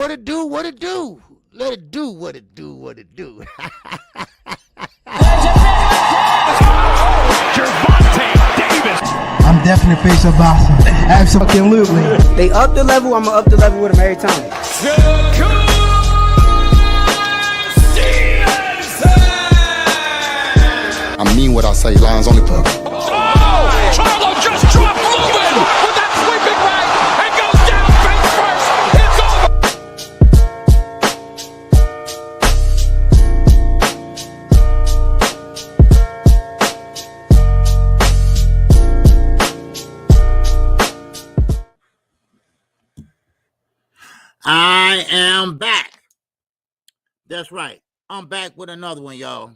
What it do, what it do. Let it do what it do, what it do. I'm definitely face of boxing. Absolutely. They up the level, I'ma up the level with them every time. Shakur Stevenson! I mean what I say, lines only put. Oh! Charlo just dropped Lewin with that sweeping right and goes down face first. It's over. I am back. That's right. I'm back with another one, y'all.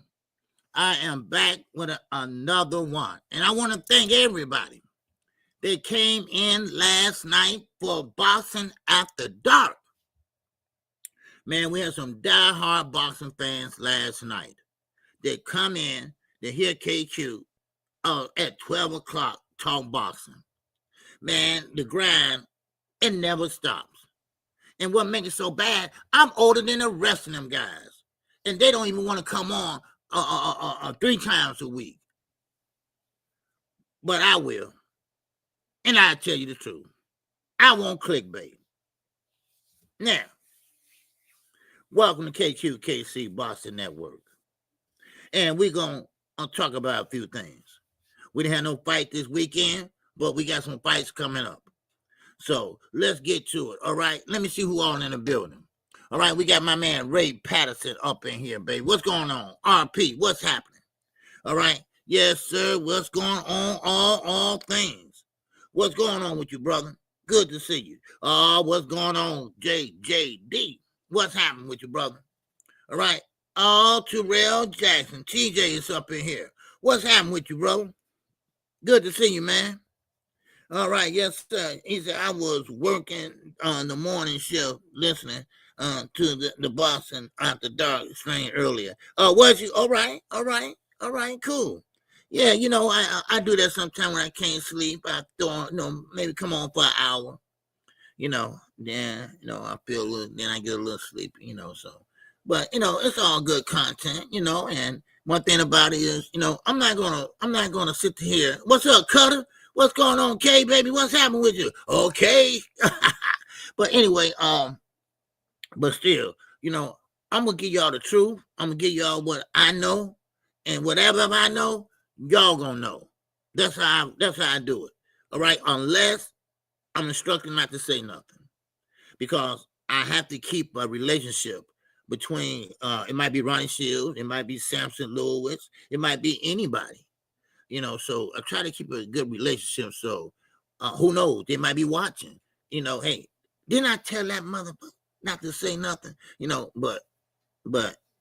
I am back with another one. And I want to thank everybody that came in last night for Boxing After Dark. Man, we had some diehard boxing fans last night that come in to hear KQ at 12 o'clock talk boxing. Man, the grind, it never stops. And what makes it so bad, I'm older than the rest of them guys. And they don't even want to come on 3 times a week. But I will. And I'll tell you the truth. I won't clickbait. Now, welcome to KQKC Boxing Network. And we're going to talk about a few things. We didn't have no fight this weekend, but we got some fights coming up. So let's get to it. All right. Let me see who all in the building. All right. We got my man Ray Patterson up in here, baby. What's going on? RP, what's happening? All right. Yes, sir. What's going on? All things. What's going on with you, brother? Good to see you. What's going on? JJD. What's happening with you, brother? All right. Terrell Jackson. TJ is up in here. What's happening with you, brother? Good to see you, man. All right, yes, sir. He said, I was working on the morning shift listening to the Boxing After Dark stream earlier. Was you? All right, cool. Yeah, you know, I do that sometimes when I can't sleep. I throw, maybe come on for an hour, then, I feel a little, then I get a little sleepy, so. But, it's all good content, and one thing about it is, I'm not gonna sit here. What's up, Cutter? What's going on, K, baby? What's happening with you? Okay. But anyway, but still, I'm going to give y'all the truth. I'm going to give y'all what I know. And whatever I know, y'all going to know. That's how I do it. All right? Unless I'm instructed not to say nothing. Because I have to keep a relationship between, it might be Ronnie Shields, it might be Samson Lewis, it might be anybody. So I try to keep a good relationship. So who knows? They might be watching. Hey, didn't I tell that motherfucker not to say nothing? But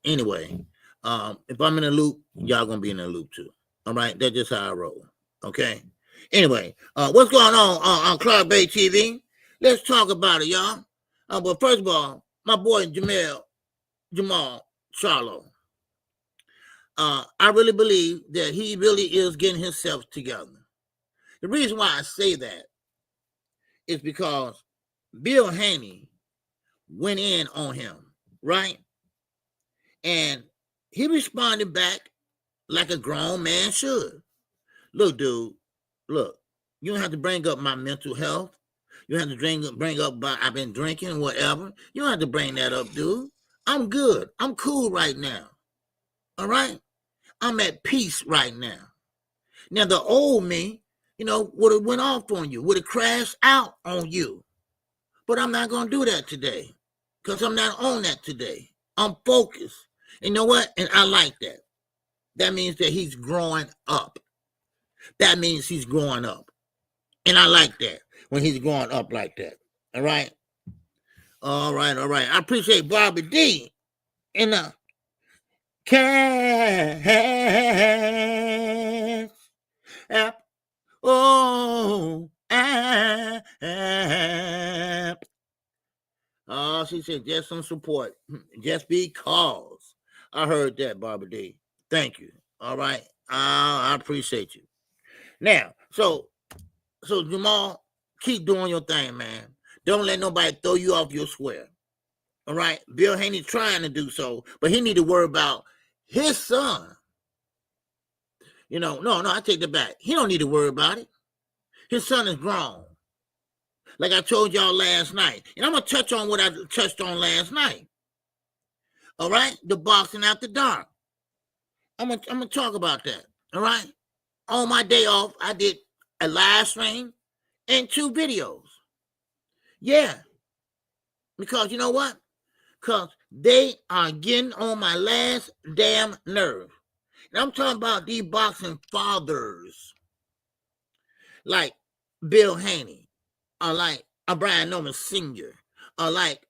anyway, if I'm in a loop, y'all gonna be in a loop too. All right, that's just how I roll. Okay. Anyway, what's going on Clark Bay TV? Let's talk about it, y'all. But first of all, my boy Jermall Charlo. I really believe that he really is getting himself together. The reason why I say that is because Bill Haney went in on him, right? And he responded back like a grown man should. Look, dude, look, you don't have to bring up my mental health. You don't have to bring up I've been drinking, whatever. You don't have to bring that up, dude. I'm good. I'm cool right now. All right? I'm at peace right now. Now, the old me, would have went off on you, would have crashed out on you. But I'm not going to do that today because I'm not on that today. I'm focused. You know what? And I like that. That means that he's growing up. That means he's growing up. And I like that when he's growing up like that. All right? All right. I appreciate Barbie D. And cash app. Oh, app. Oh, she said just some support. Just because. I heard that, Barbara D. Thank you. All right. I appreciate you. Now, so Jermall, keep doing your thing, man. Don't let nobody throw you off your square. All right, Bill Haney trying to do so, but he need to worry about his son. No, I take that back. He don't need to worry about it. His son is grown. Like I told y'all last night. And I'm going to touch on what I touched on last night. All right? The boxing after dark. I'm gonna talk about that. All right? On my day off, I did a live stream and 2 videos. Yeah. Because you know what? Because they are getting on my last damn nerve. And I'm talking about these boxing fathers. Like Bill Haney. Or like Brian Norman Sr. Or like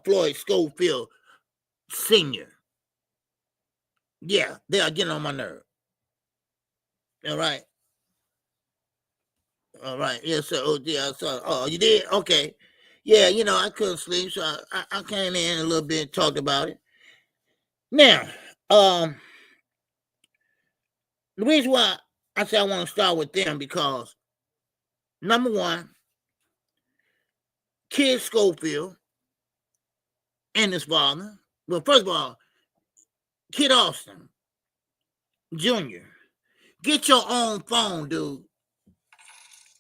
Floyd Schofield Sr. Yeah, they are getting on my nerve. All right. All right. Yes, sir. Oh, yeah, sir. Oh, you did? Okay. Yeah, I couldn't sleep, so I came in a little bit and talked about it. Now, the reason why I say I want to start with them because, number one, Kid Schofield and his father. Well, first of all, Kid Austin Jr., get your own phone, dude.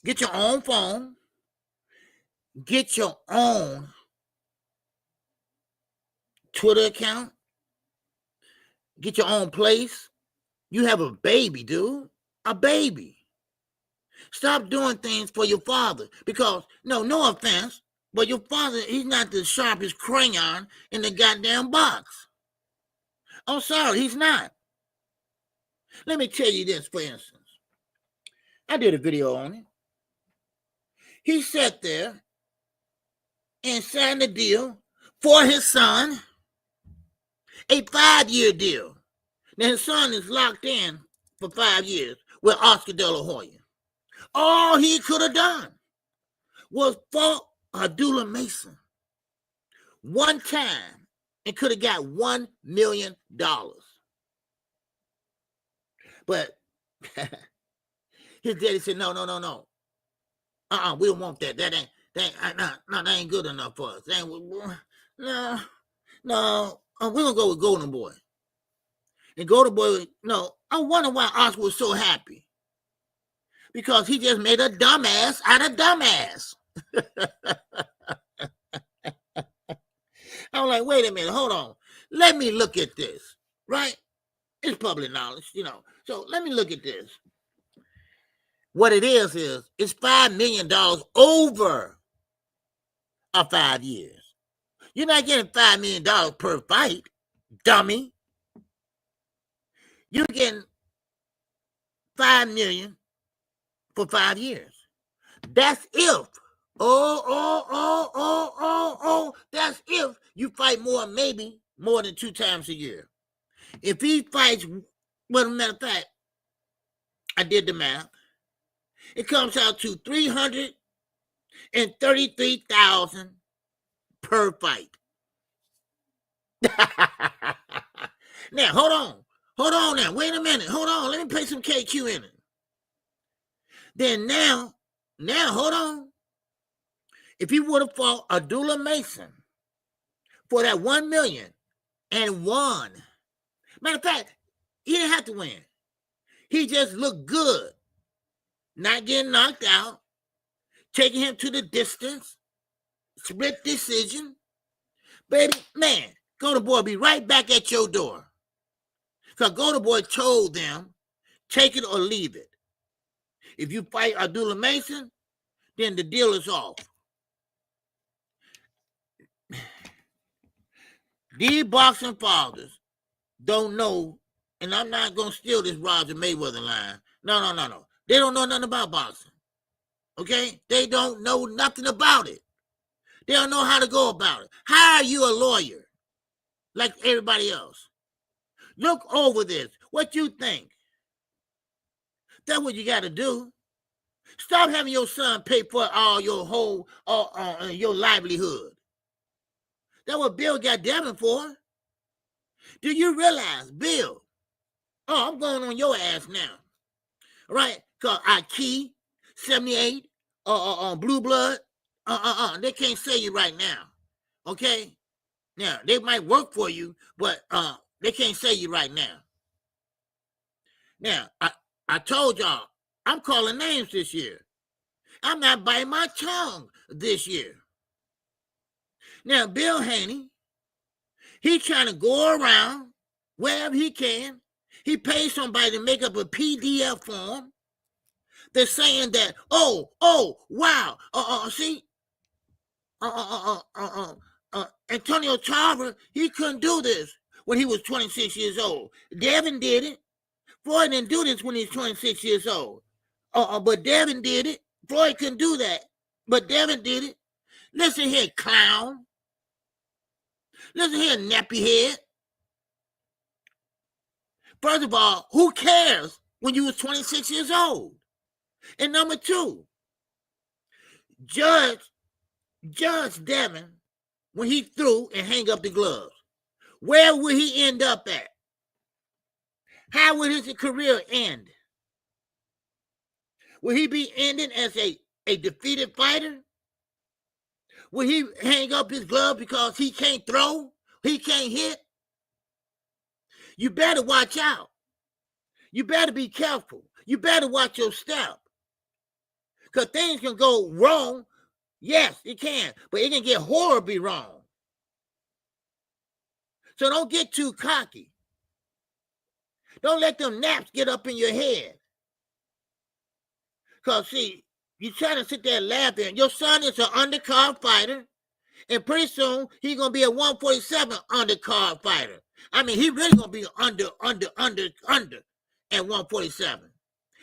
Get your own phone. Get your own Twitter account. Get your own place. You have a baby, dude. A baby. Stop doing things for your father. Because, no offense, but your father, he's not the sharpest crayon in the goddamn box. I'm sorry, he's not. Let me tell you this, for instance. I did a video on it. He sat there and signed a deal for his son, a 5-year deal. Now, his son is locked in for 5 years with Oscar De La Hoya. All he could have done was fought Abdullah Mason one time and could have got $1 million. But his daddy said, no. We don't want that. That ain't good enough for us. No. We're going to go with Golden Boy. And Golden Boy, I wonder why Oscar was so happy. Because he just made a dumbass out of dumbass. I'm like, wait a minute, hold on. Let me look at this, right? It's public knowledge, So let me look at this. What it is it's $5 million over a 5 years. You're not getting $5 million per fight, dummy. You're getting $5 million for 5 years. That's if. That's if you fight maybe more than 2 times a year. If he fights, well, matter of fact, I did the math. It comes out to $333,000 per fight. Now, hold on now. Wait a minute. Hold on. Let me pay some KQ in it. Then now, hold on. If he would have fought Abdullah Mason for that $1 million and won, matter of fact, he didn't have to win. He just looked good, not getting knocked out, taking him to the distance, split decision. Baby, man, Golden Boy be right back at your door. Because Golden Boy told them, take it or leave it. If you fight Abdullah Mason, then the deal is off. These boxing fathers don't know, and I'm not going to steal this Roger Mayweather line. No. They don't know nothing about boxing. Okay? They don't know nothing about it. They don't know how to go about it. How are you a lawyer like everybody else? Look over this. What you think? That's what you got to do. Stop having your son pay for all your whole, your livelihood. That's what Bill got Devin for. Do you realize, Bill? Oh, I'm going on your ass now. All right? Because Key, 78, Blue Blood, they can't say you right now. Okay? Now, they might work for you, but they can't say you right now. Now, I told y'all, I'm calling names this year. I'm not biting my tongue this year. Now, Bill Haney, he trying to go around wherever he can. He pays somebody to make up a PDF form. They're saying that, wow, see, Antonio Tarver, he couldn't do this when he was 26 years old. Devin did it. Floyd didn't do this when he was 26 years old. But Devin did it. Floyd couldn't do that, but Devin did it. Listen here, clown. Listen here, nappy head. First of all, who cares when you was 26 years old? And number two, Judge Devin, when he threw and hang up the gloves, where would he end up at? How would his career end? Will he be ending as a defeated fighter? Will he hang up his glove because he can't throw? He can't hit? You better watch out. You better be careful. You better watch your step. Because things can go wrong. Yes, it can. But it can get horribly wrong. So don't get too cocky. Don't let them naps get up in your head. Because, see, you trying to sit there laughing. Your son is an undercard fighter. And pretty soon, he's going to be a 147 undercard fighter. I mean, he really going to be under at 147.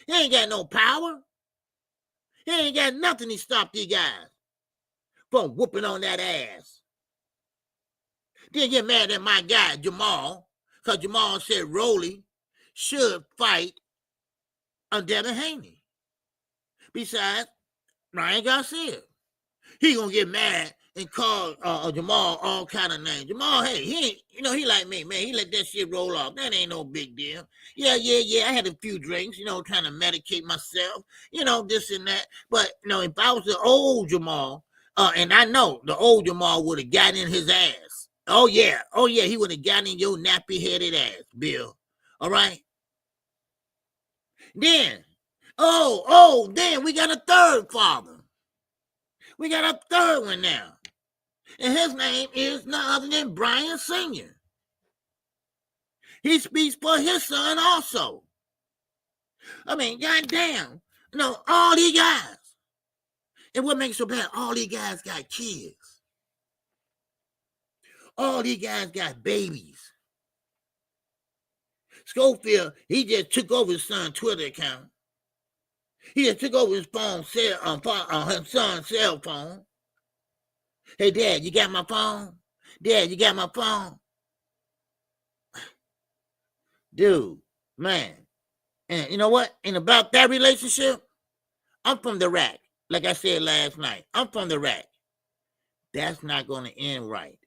He ain't got no power. He ain't got nothing to stop these guys from whooping on that ass. Then get mad at my guy, Jermall, because Jermall said Rolly should fight on Devin Haney. Besides, Ryan Garcia. He going to get mad and call Jermall all kind of names. Jermall, hey, he ain't, he like me, man. He let that shit roll off. That ain't no big deal. Yeah. I had a few drinks, trying to medicate myself, this and that. But, if I was the old Jermall, and I know the old Jermall would have gotten in his ass. Oh, yeah, he would have gotten in your nappy-headed ass, Bill. All right? Then, then we got a third father. We got a third one now. And his name is none other than Brian Sr. He speaks for his son also. I mean, goddamn. All these guys. And what makes it so bad, all these guys got kids. All these guys got babies. Schofield, he just took over his son's Twitter account. He just took over his his son's cell phone. Hey, Dad, you got my phone? Dad, you got my phone? Dude, man. And you know what? And about that relationship, I'm from the rack. Like I said last night, I'm from the rack. That's not going to end right.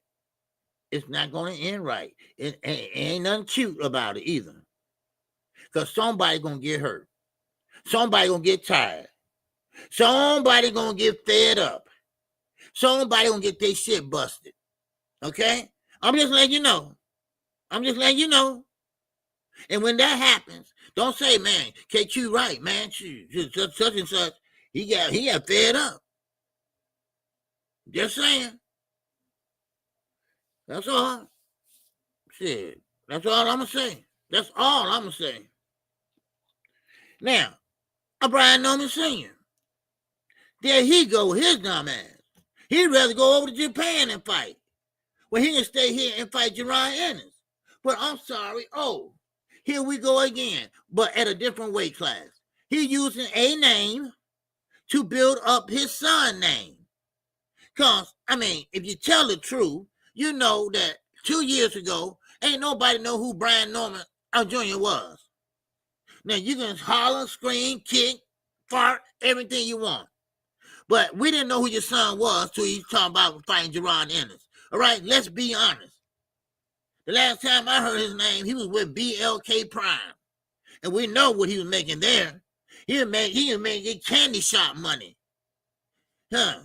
It's not going to end right. It ain't nothing cute about it either. Because somebody going to get hurt. Somebody going to get tired. Somebody going to get fed up. Somebody going to get their shit busted. Okay? I'm just letting you know. And when that happens, don't say, man, KQ right, man. Such and such. He got fed up. Just saying. That's all. Shit. That's all I'm going to say. That's all I'm going to say. Now, Brian Norman Sr. There he go, his dumb ass. He'd rather go over to Japan and fight. Well, he can stay here and fight Jerron Ennis. But I'm sorry. Oh, here we go again. But at a different weight class. He's using a name to build up his son's name. Because, I mean, if you tell the truth, you know that 2 years ago, ain't nobody know who Brian Norman Jr. was. Now, you can holler, scream, kick, fart, everything you want. But we didn't know who your son was till he's talking about fighting Jerron Ennis. All right, let's be honest. The last time I heard his name, he was with BLK Prime. And we know what he was making there. He was making candy shop money. Huh?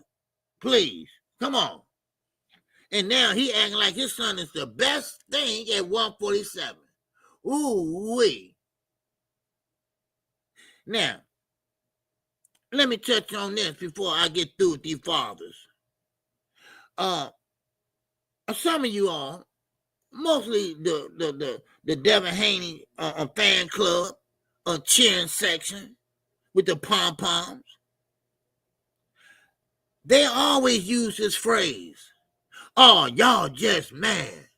Please, come on. And now he acting like his son is the best thing at 147. Ooh-wee. Now, let me touch on this before I get through with these fathers. Some of you all, mostly the Devin Haney fan club, cheering section with the pom-poms, they always use this phrase, oh, y'all just mad.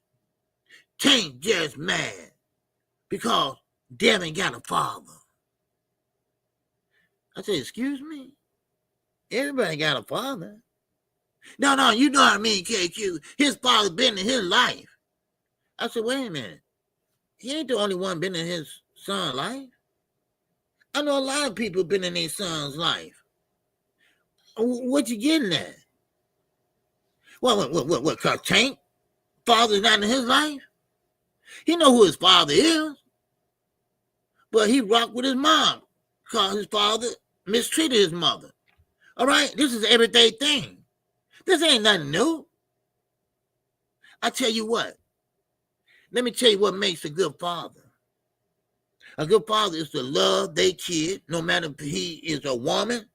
Tank just mad because Devin got a father. I said, excuse me? Everybody got a father. No, you know what I mean, KQ. His father been in his life. I said, wait a minute. He ain't the only one been in his son's life. I know a lot of people been in their son's life. What you getting at? What, cause Tank father's not in his life? He know who his father is. But he rocked with his mom because his father mistreated his mother. All right? This is an everyday thing. This ain't nothing new. I tell you what. Let me tell you what makes a good father. A good father is to love their kid, no matter if he is a woman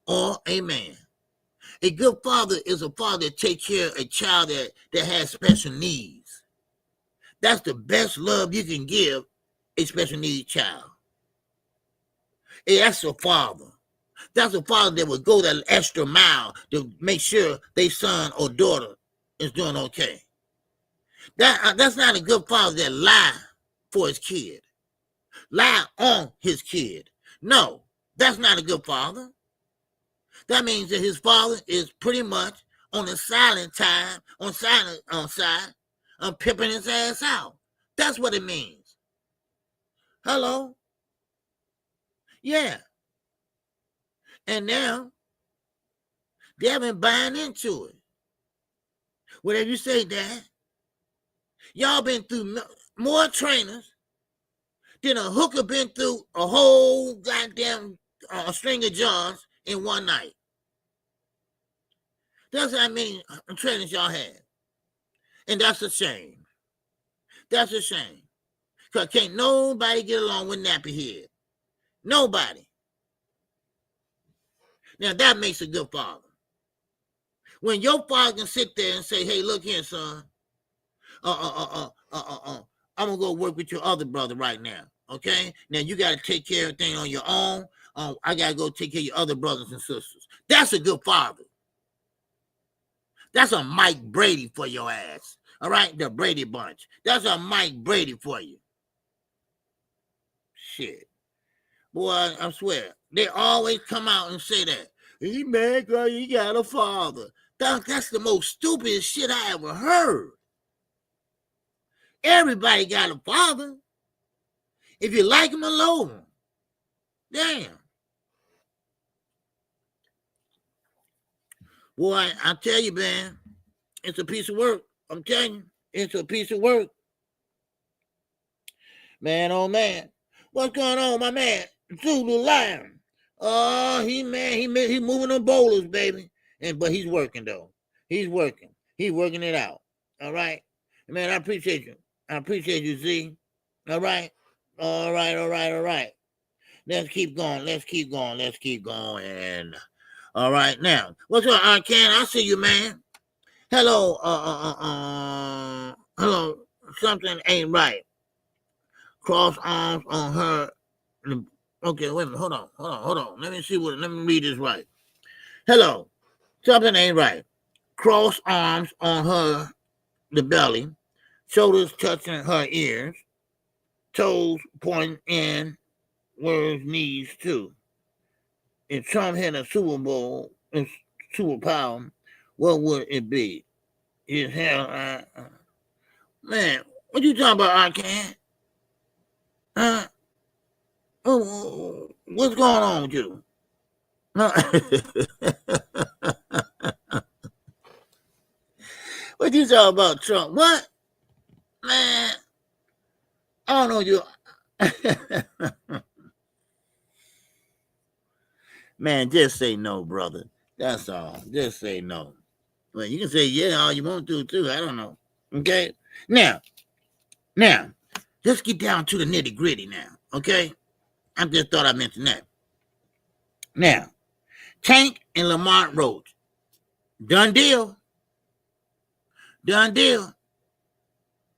or a man. A good father is a father that takes care of a child that has special needs. That's the best love you can give a special needs child. Hey, that's a father. That's a father that would go that extra mile to make sure their son or daughter is doing okay. That's not a good father that lie for his kid. Lie on his kid. No, that's not a good father. That means that his father is pretty much on the silent time, on side, pimping his ass out. That's what it means. Hello? Yeah. And now, they haven't buying into it. Whatever you say, Dad, y'all been through more trainers than a hooker been through a whole goddamn string of Johns in one night. That's how many trainers y'all had. And that's a shame. That's a shame. Because can't nobody get along with nappy head. Nobody. Now that makes a good father. When your father can sit there and say, hey, look here, son. I'm going to go work with your other brother right now. Okay? Now you got to take care of everything on your own. I got to go take care of your other brothers and sisters. That's a good father. That's a Mike Brady for your ass. All right? The Brady Bunch. That's a Mike Brady for you. Shit. Boy, I swear. They always come out and say that. He mad because he got a father. That's the most stupidest shit I ever heard. Everybody got a father. If you like him, alone him. Damn. Boy, I tell you, man, it's a piece of work. I'm telling you, it's a piece of work. Man, oh man. What's going on, my man? Zulu Lion. Oh, he moving on bowlers, baby. But he's working, though. He's working. He's working it out. All right? Man, I appreciate you. I appreciate you, Z. All right? All right. Let's keep going. All right, now, what's up, Arcan? I see you, man. Hello, hello, something ain't right. Cross arms on her. Okay, wait a minute, hold on. Let me read this right. Hello, something ain't right. Cross arms on her, the belly, shoulders touching her ears, toes pointing in where his knees too. If Trump had a Super Bowl, superpower, what would it be? His hair, man, what you talking about, Arcan? Huh? Oh, what's going on with you? What you talking about, Trump? What? Man, I don't know you. Man, just say no, brother. That's all. Just say no. Well, you can say yeah all you want to too. I don't know. Okay. Now, let's get down to the nitty gritty now. Okay. I just thought I mentioned that. Now, Tank and Lamont Roach. Done deal. Done deal.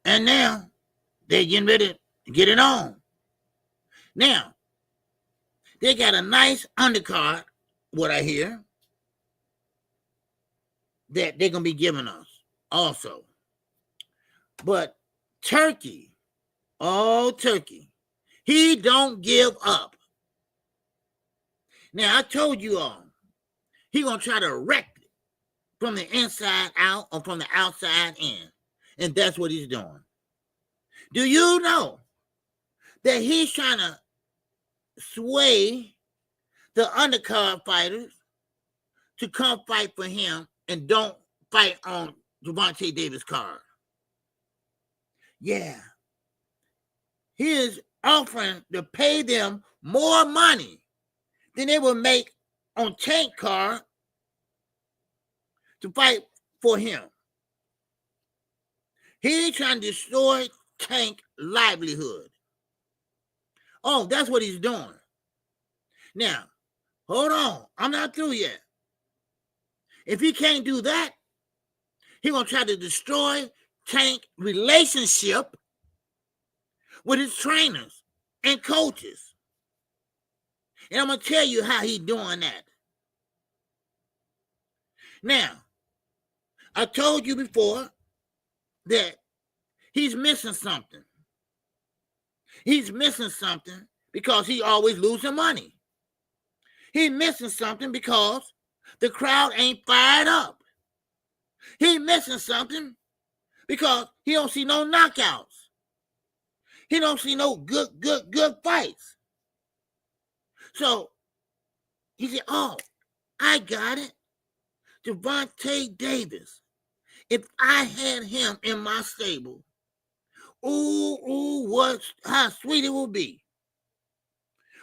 And now they're getting ready to get it on. Now, they got a nice undercard, what I hear, that they're going to be giving us also. But Turki, Turki, he don't give up. Now, I told you all, he going to try to wreck it from the inside out or from the outside in. And that's what he's doing. Do you know that he's trying to sway the undercard fighters to come fight for him and don't fight on Gervonta Davis' card? Yeah. He is offering to pay them more money than they will make on Tank card to fight for him. He's trying to destroy Tank livelihood. Oh, that's what he's doing. Now, hold on. I'm not through yet. If he can't do that, he's going to try to destroy Tank relationship with his trainers and coaches. And I'm going to tell you how he's doing that. Now, I told you before that he's missing something. He's missing something because he always losing money. He's missing something because the crowd ain't fired up. He's missing something because he don't see no knockouts. He don't see no good fights. So he said, oh, I got it. Gervonta Davis. If I had him in my stable, how sweet it would be.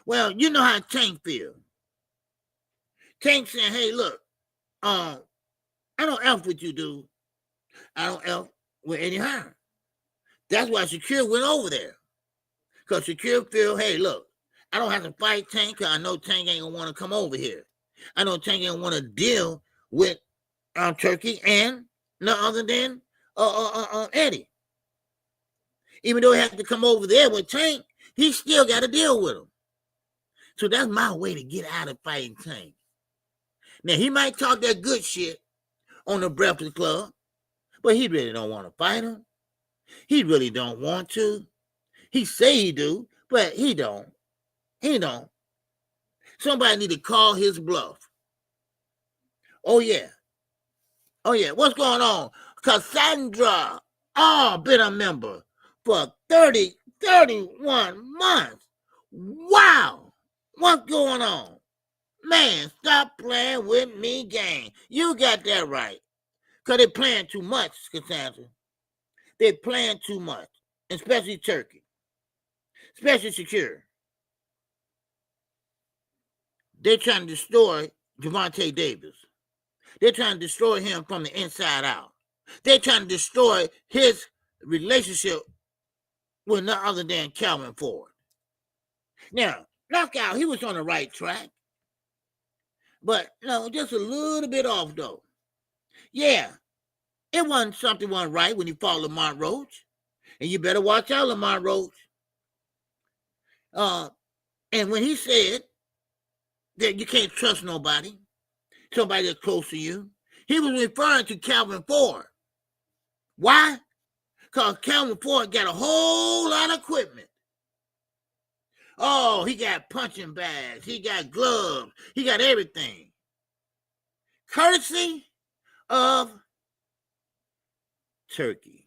Well, you know how Tank feels. Tank saying, hey, look, I don't F with you, dude. I don't F with Eddie Hearn. That's why Shakur went over there. Because Shakur feel, hey, look, I don't have to fight Tank because I know Tank ain't going to want to come over here. I know Tank ain't want to deal with Turki and no other than Eddie. Even though he had to come over there with Tank, he still got to deal with him. So that's my way to get out of fighting Tank. Now, he might talk that good shit on the Breakfast Club, but he really don't want to fight him. He really don't want to. He say he do, but he don't. He don't. Somebody need to call his bluff. Oh, yeah. Oh, yeah. What's going on? Cassandra, been a member for 31 months. Wow. What's going on? Man, stop playing with me, gang. You got that right. Because they're playing too much, Cassandra. They're playing too much, especially Turki, especially Shakur. They're trying to destroy Gervonta Davis. They're trying to destroy him from the inside out. They're trying to destroy his relationship with none other than Calvin Ford. Now, Knockout, he was on the right track. But, just a little bit off, though. Yeah, it wasn't something wasn't right when he fought Lamont Roach. And you better watch out, Lamont Roach. And when he said that you can't trust nobody, somebody that's close to you, he was referring to Calvin Ford. Why? Because Calvin Ford got a whole lot of equipment. Oh, he got punching bags. He got gloves. He got everything. Courtesy of Turki.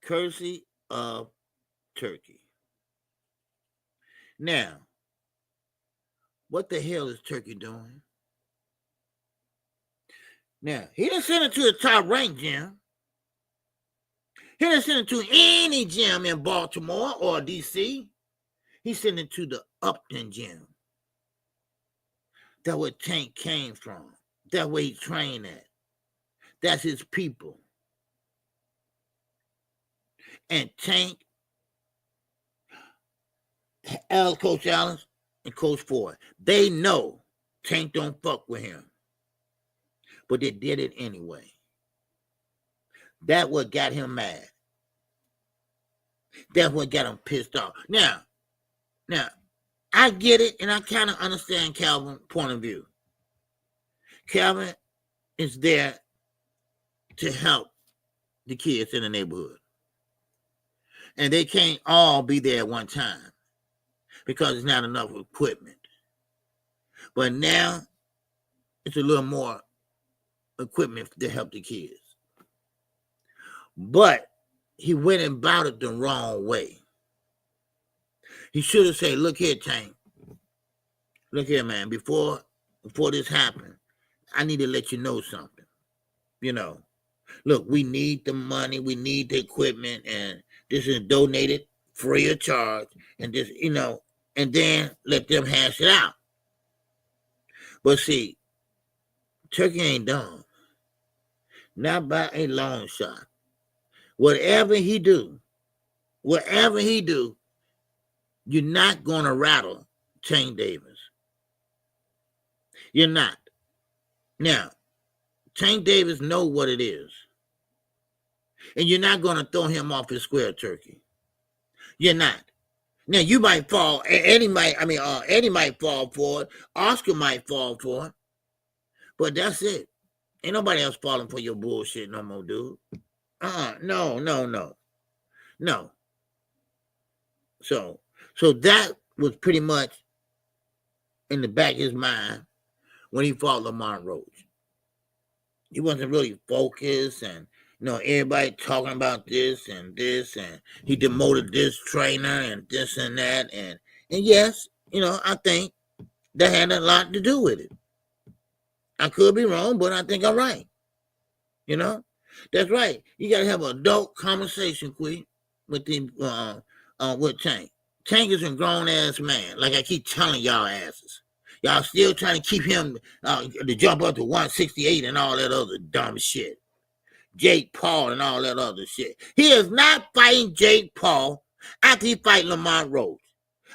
Courtesy of Turki. Now, what the hell is Turki doing? Now, he didn't send it to the top ranked gym. He didn't send it to any gym in Baltimore or DC. He sent it to the Upton gym. That's where Tank came from. That's where he trained at. That's his people. And Tank, Coach Allen, and Coach Ford, they know Tank don't fuck with him. But they did it anyway. That's what got him mad. That's what got him pissed off. Now, I get it, and I kind of understand Calvin's point of view. Calvin is there to help the kids in the neighborhood. And they can't all be there at one time because there's not enough equipment. But now, it's a little more equipment to help the kids. But he went about it the wrong way. He should have said, look here, Tank. Look here, man. Before this happened, I need to let you know something. You know, look, we need the money. We need the equipment. And this is donated free of charge. And this, you know, and then let them hash it out. But see, Turki ain't dumb. Not by a long shot. Whatever he do, you're not going to rattle Tank Davis. You're not. Now, Tank Davis know what it is. And you're not going to throw him off his square, Turki. You're not. Now, you might fall. Eddie might fall for it. Oscar might fall for it. But that's it. Ain't nobody else falling for your bullshit no more, dude. No. So that was pretty much in the back of his mind when he fought Lamont Roach. He wasn't really focused, and everybody talking about this, and he demoted this trainer and this and that, and yes, I think that had a lot to do with it. I could be wrong, but I think I'm right. That's right. You gotta have an adult conversation, Queen, with Tank. Tank is a grown ass man, like I keep telling y'all asses. Y'all still trying to keep him to jump up to 168 and all that other dumb shit. Jake Paul and all that other shit. He is not fighting Jake Paul after he fight Lamont Roach.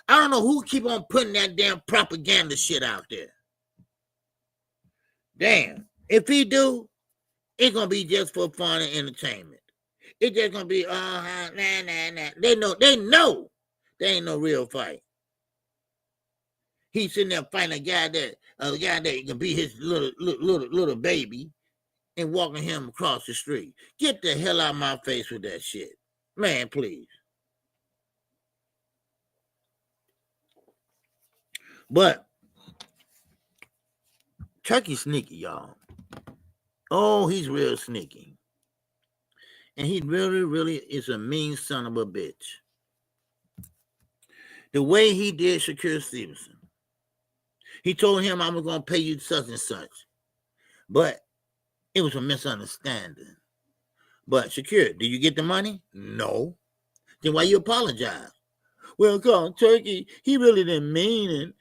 I don't know who keep on putting that damn propaganda shit out there. Damn. If he do, it's gonna be just for fun and entertainment. It's just gonna be nah. They know there ain't no real fight. He's sitting there fighting a guy that can be his little baby and walking him across the street. Get the hell out of my face with that shit. Man, please. But Turki's sneaky, y'all. Oh, he's real sneaky. And he really is a mean son of a bitch. The way he did Shakur Stevenson. He told him, I'm going to pay you such and such. But it was a misunderstanding. But Shakur, did you get the money? No. Then why you apologize? Well, Turki, he really didn't mean it.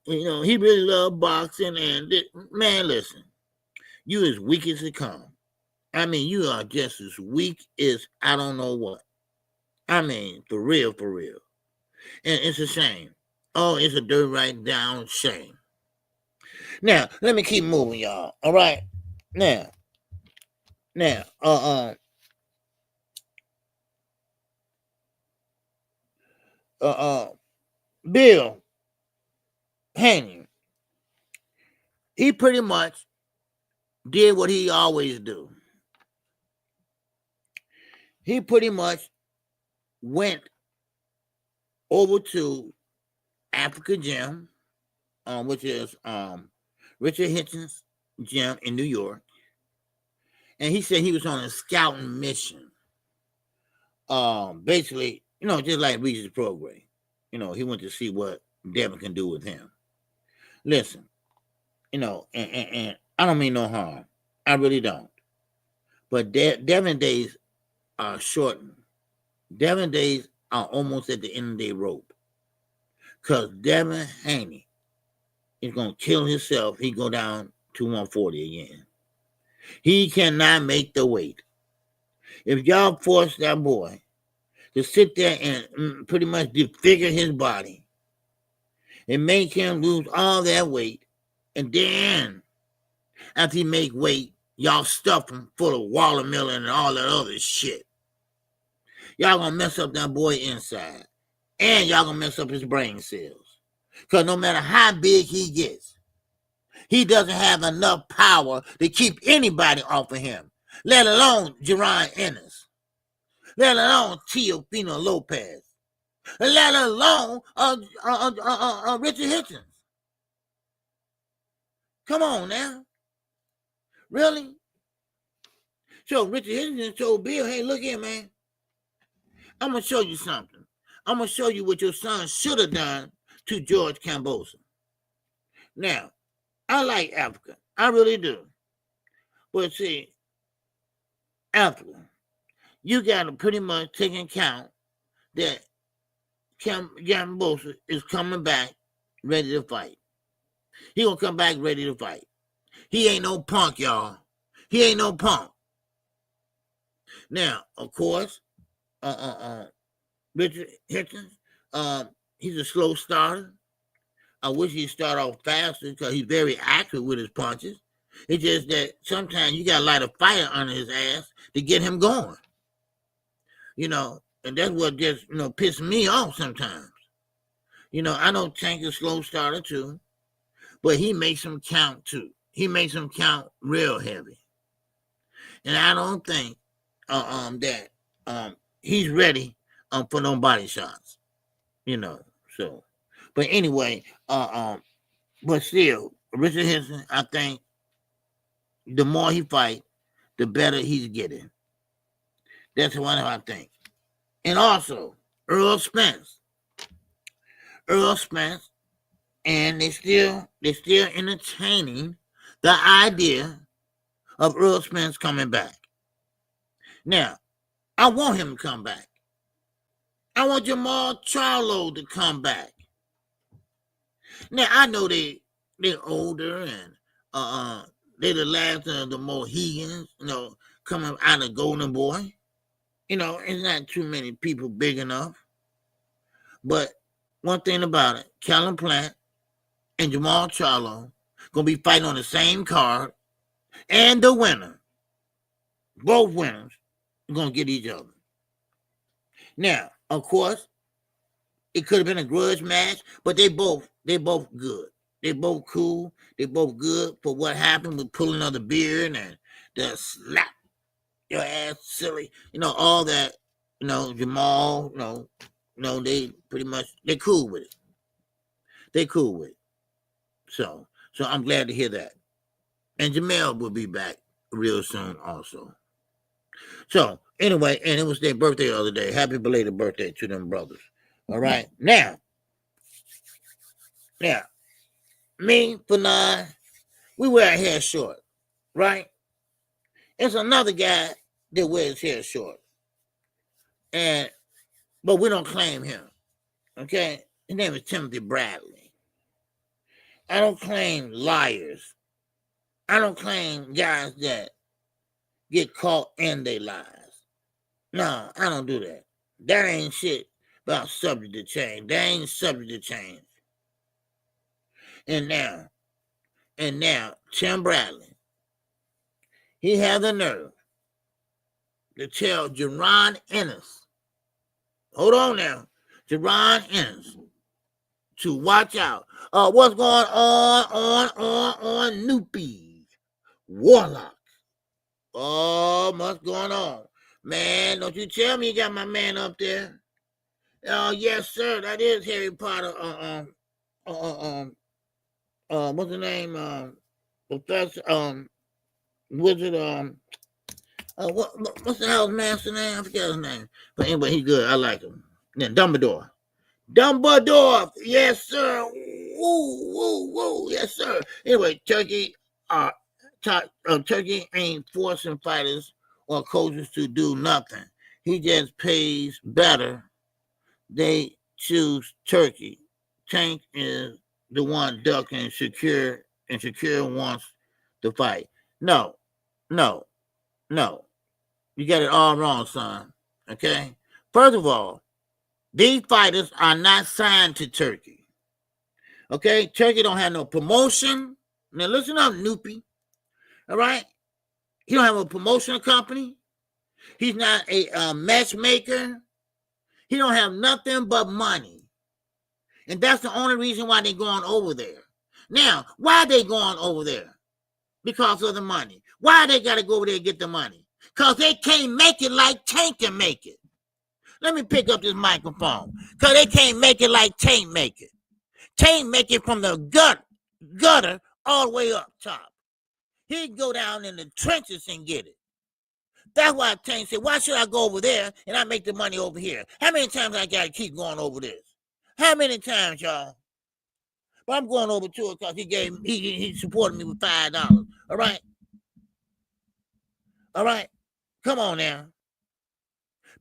He really loved boxing. Man, listen. You as weak as it come. I mean, you are just as weak as I don't know what. I mean, for real. And it's a shame. Oh, it's a dirt right down shame. Now, let me keep moving, y'all. All right? Now, Bill Haney, he pretty much did what he always do. He pretty much went over to Africa Gym, which is Richard Hitchens' gym in New York. And he said he was on a scouting mission. Basically, just like WIZE's program. He went to see what Devin can do with him. Listen, and I don't mean no harm. I really don't. But Devin days are shortened. Devin days are almost at the end of their rope. Because Devin Haney is going to kill himself. He go down to 140 again. He cannot make the weight. If y'all force that boy to sit there and pretty much disfigure his body and make him lose all that weight, and then after he make weight, y'all stuff him full of watermelon and all that other shit, y'all gonna mess up that boy inside. And y'all gonna mess up his brain cells. Because no matter how big he gets, he doesn't have enough power to keep anybody off of him, let alone Jerron Ennis, let alone Teofimo Lopez, let alone Richard Hitchens. Come on now. Really? So Richard Hitchens told Bill, hey, look here, man. I'm going to show you something. I'm going to show you what your son should have done to George Kambosos. Now, I like Africa. I really do. But see, Africa, you got to pretty much take into account that Kambosos is coming back ready to fight. He going to come back ready to fight. He ain't no punk, y'all. He ain't no punk. Now, of course, Richard Hitchens, he's a slow starter. I wish he'd start off faster because he's very accurate with his punches. It's just that sometimes you got to light a fire under his ass to get him going. You know, and that's what just, pisses me off sometimes. I know Tank is a slow starter too, but he makes him count too. He makes him count real heavy. And I don't think that he's ready for no body shots. So. But anyway, but still, Richard Henson, I think the more he fight, the better he's getting. That's what I think. And also, Earl Spence, and they're still entertaining the idea of Earl Spence coming back. Now, I want him to come back. I want Jermall Charlo to come back. Now, I know they're older and they're the last of the Mohegans, coming out of Golden Boy. It's not too many people big enough. But one thing about it, Callum Plant and Jermall Charlo going to be fighting on the same card, and the winner, both winners, are going to get each other. Now, of course, it could have been a grudge match, but they both good. They both cool. They both good for what happened with pulling of the beard and the slap your ass silly. All that, Jermall, they pretty much, they cool with it. They cool with it. So I'm glad to hear that. And Jermall will be back real soon also. So anyway, and it was their birthday the other day. Happy belated birthday to them brothers. All right. Now, me, Fanai, we wear our hair short, right? It's another guy that wears his hair short. But we don't claim him. Okay? His name is Timothy Bradley. I don't claim liars. I don't claim guys that get caught in their lies. No, I don't do that. That ain't shit about subject to change. That ain't subject to change. And now, Tim Bradley, he had the nerve to tell Jerron Ennis, hold on now, Jerron Ennis, to watch out. What's going on Noopies, Warlocks? Oh, what's going on? Man, don't you tell me you got my man up there. Oh, yes, sir, that is Harry Potter, what's the name? Professor, Wizard, what's the hell's master name? I forget his name. But anyway, he's good. I like him. Then Dumbledore, yes, sir. Woo, yes, sir. Anyway, Turki ain't forcing fighters or coaches to do nothing. He just pays better. They choose Turki. Tank is the one ducking Shakur, and Shakur wants to fight. No. No. You got it all wrong, son. Okay? First of all, these fighters are not signed to Turkey. Okay? Turkey don't have no promotion. Now listen up, Noopy. All right? He don't have a promotional company. He's not a matchmaker. He don't have nothing but money. And that's the only reason why they're going over there. Now, why are they going over there? Because of the money. Why they got to go over there and get the money? Because they can't make it like Tank can make it. Let me pick up this microphone. Because they can't make it like Tank make it. Tank make it from the gutter all the way up top. He can go down in the trenches and get it. That's why Tank said, why should I go over there and I make the money over here? How many times I got to keep going over this? How many times, y'all? But I'm going over to it because he supported me with $5. All right? All right? Come on now.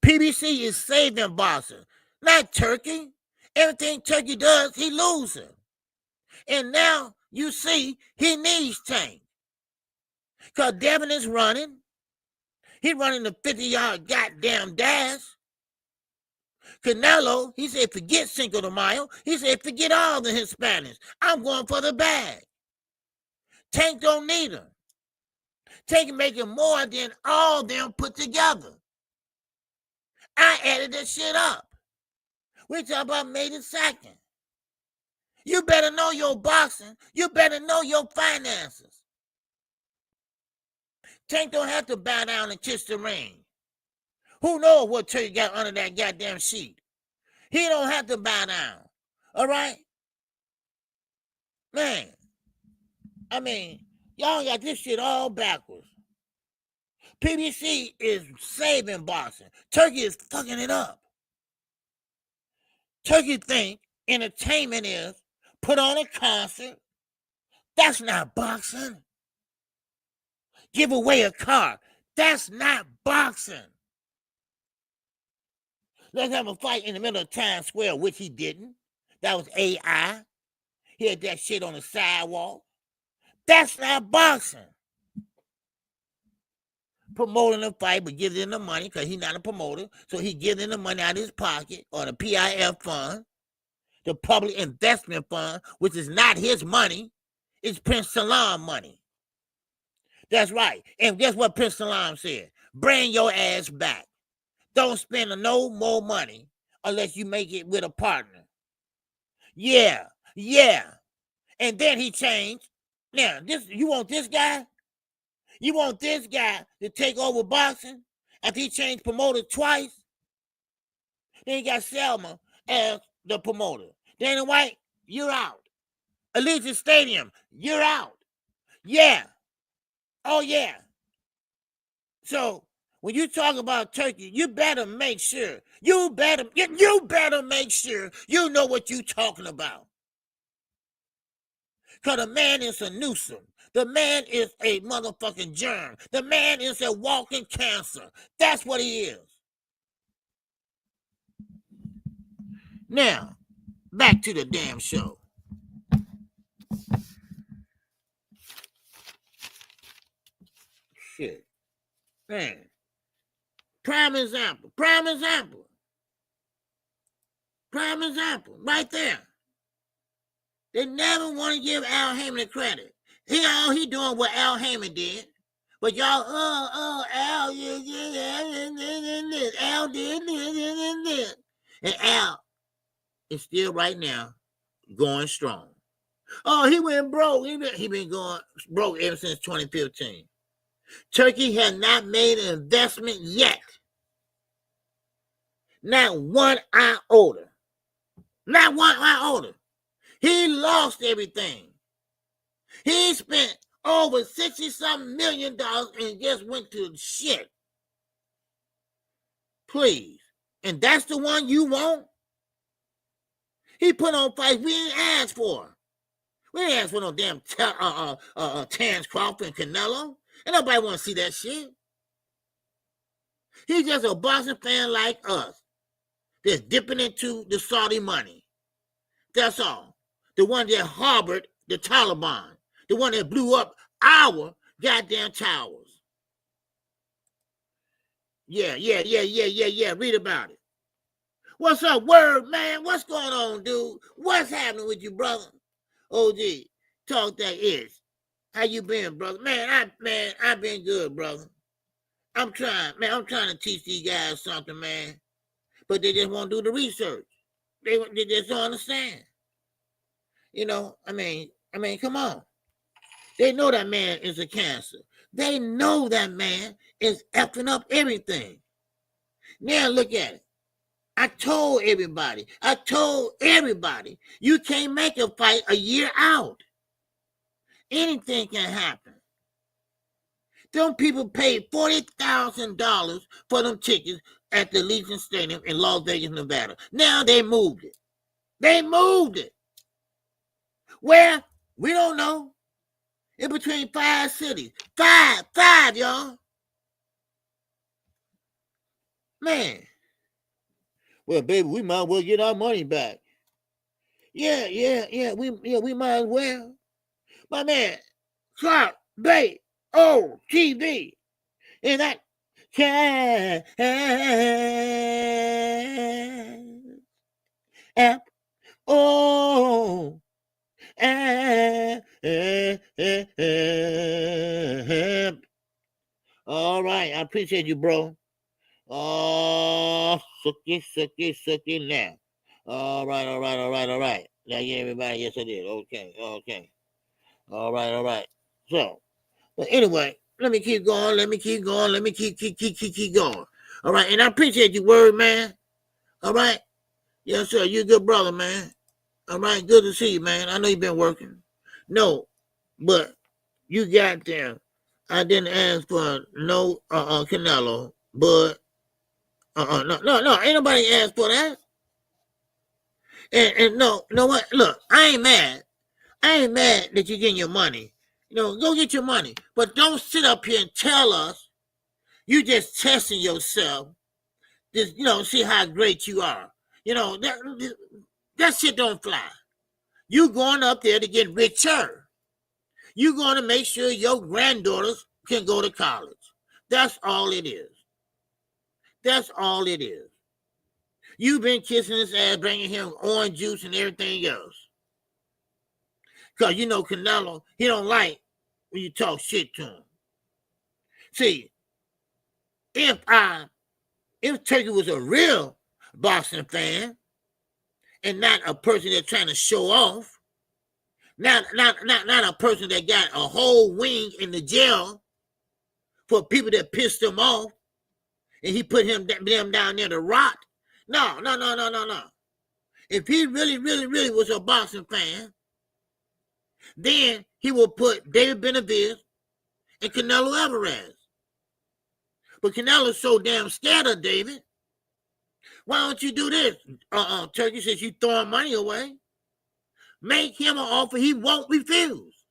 PBC is saving boxing, not Turkey. Everything Turkey does, he loses. And now you see he needs Tank. Because Devin is running. He running the 50-yard goddamn dash. Canelo, he said, forget Cinco de Mayo. He said, forget all the Hispanics. I'm going for the bag. Tank don't need him. Tank making more than all them put together. I added this shit up. We talk about May the 2nd. You better know your boxing. You better know your finances. Tank don't have to bow down and kiss the ring. Who knows what Turkey got under that goddamn sheet? He don't have to bow down. All right? Man, I mean, y'all got this shit all backwards. PBC is saving boxing. Turkey is fucking it up. Turkey think entertainment is put on a concert. That's not boxing. Give away a car. That's not boxing. Let's have a fight in the middle of Times Square, which he didn't. That was AI. He had that shit on the sidewalk. That's not boxing. Promoting a fight, but gives him the money because he's not a promoter. So he gives him the money out of his pocket or the PIF fund, the public investment fund, which is not his money. It's Prince Salam money. That's right. And guess what Prince Salam said? Bring your ass back. Don't spend no more money unless you make it with a partner. Yeah. And then he changed. Now, you want this guy? You want this guy to take over boxing after he changed promoter twice? Then you got Selma as the promoter. Dana White, you're out. Allegiant Stadium, you're out. Yeah. Oh, yeah. So when you talk about Turkey, you better make sure. You better make sure you know what you're talking about. Because the man is a nuisance. The man is a motherfucking germ. The man is a walking cancer. That's what he is. Now, back to the damn show. Shit. Man. Prime example. Right there. They never want to give Al Haymon the credit. All he doing what Al Haymon did. But y'all, Al, Al did this. And Al is still right now going strong. Oh, he went broke. He been going broke ever since 2015. Turkey has not made an investment yet. Not one iota. Not one iota. He lost everything. He spent over $60-something million and just went to shit. Please. And that's the one you want? He put on fights we didn't ask for. We didn't ask for no damn Terrence Crawford and Canelo. And nobody want to see that shit. He's just a boxing fan like us. That's dipping into the Saudi money. That's all. The one that harbored the Taliban. The one that blew up our goddamn towers. Yeah. Read about it. What's up, word, man? What's going on, dude? What's happening with you, brother? OG, talk that ish. How you been, brother? Man, I've been good, brother. I'm trying to teach these guys something, man. But they just won't do the research. They just don't understand. You know, I mean, come on. They know that man is a cancer. They know that man is effing up everything. Now look at it. I told everybody, you can't make a fight a year out. Anything can happen. Them people paid $40,000 for them tickets at the Legion Stadium in Las Vegas, Nevada. Now they moved it. Where? We don't know. In between 5 cities. Five, y'all. Man. Well, baby, we might as well get our money back. Yeah. We might as well. My man, Clark Bay, TV, and that app. All right, I appreciate you, bro. Sucky now. All right. Now, yeah, everybody, yes, I did. Okay. All right. So, but anyway, let me keep going. Let me keep going. All right, and I appreciate you, word, man. All right. Yes, sir. You a good brother, man. All right, good to see you, man. I know you've been working. No, but you got there. I didn't ask for no Canelo, but no, ain't nobody asked for that. And no, you know what? Look, I ain't mad that you're getting your money. You know, go get your money. But don't sit up here and tell us you just testing yourself. Just, you know, see how great you are. You know, that shit don't fly. You going up there to get richer. You going to make sure your granddaughters can go to college. That's all it is. You've been kissing his ass, bringing him orange juice and everything else. Because you know Canelo, he don't like when you talk shit to him. See, if Turki was a real boxing fan and not a person that's trying to show off, not a person that got a whole wing in the jail for people that pissed him off, and he put them down there to rot. No. If he really was a boxing fan, then he will put David Benavidez and Canelo Alvarez. But Canelo's so damn scared of David. Why don't you do this, Turki, since you throwing money away? Make him an offer he won't refuse.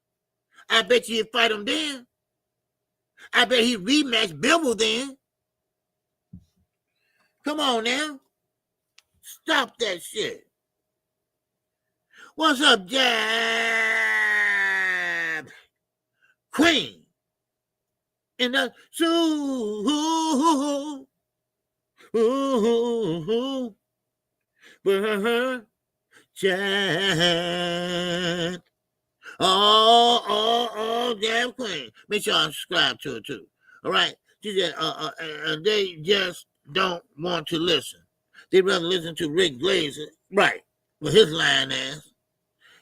I bet you he'd fight him then. I bet he'd rematch Bibble then. Come on now. Stop that shit. What's up, Jab? Queen. And that's Jab. Oh, Jab Queen. Make sure I subscribe to it too. All right. They just don't want to listen. They'd rather listen to Rick Glazer, right, with his lying ass,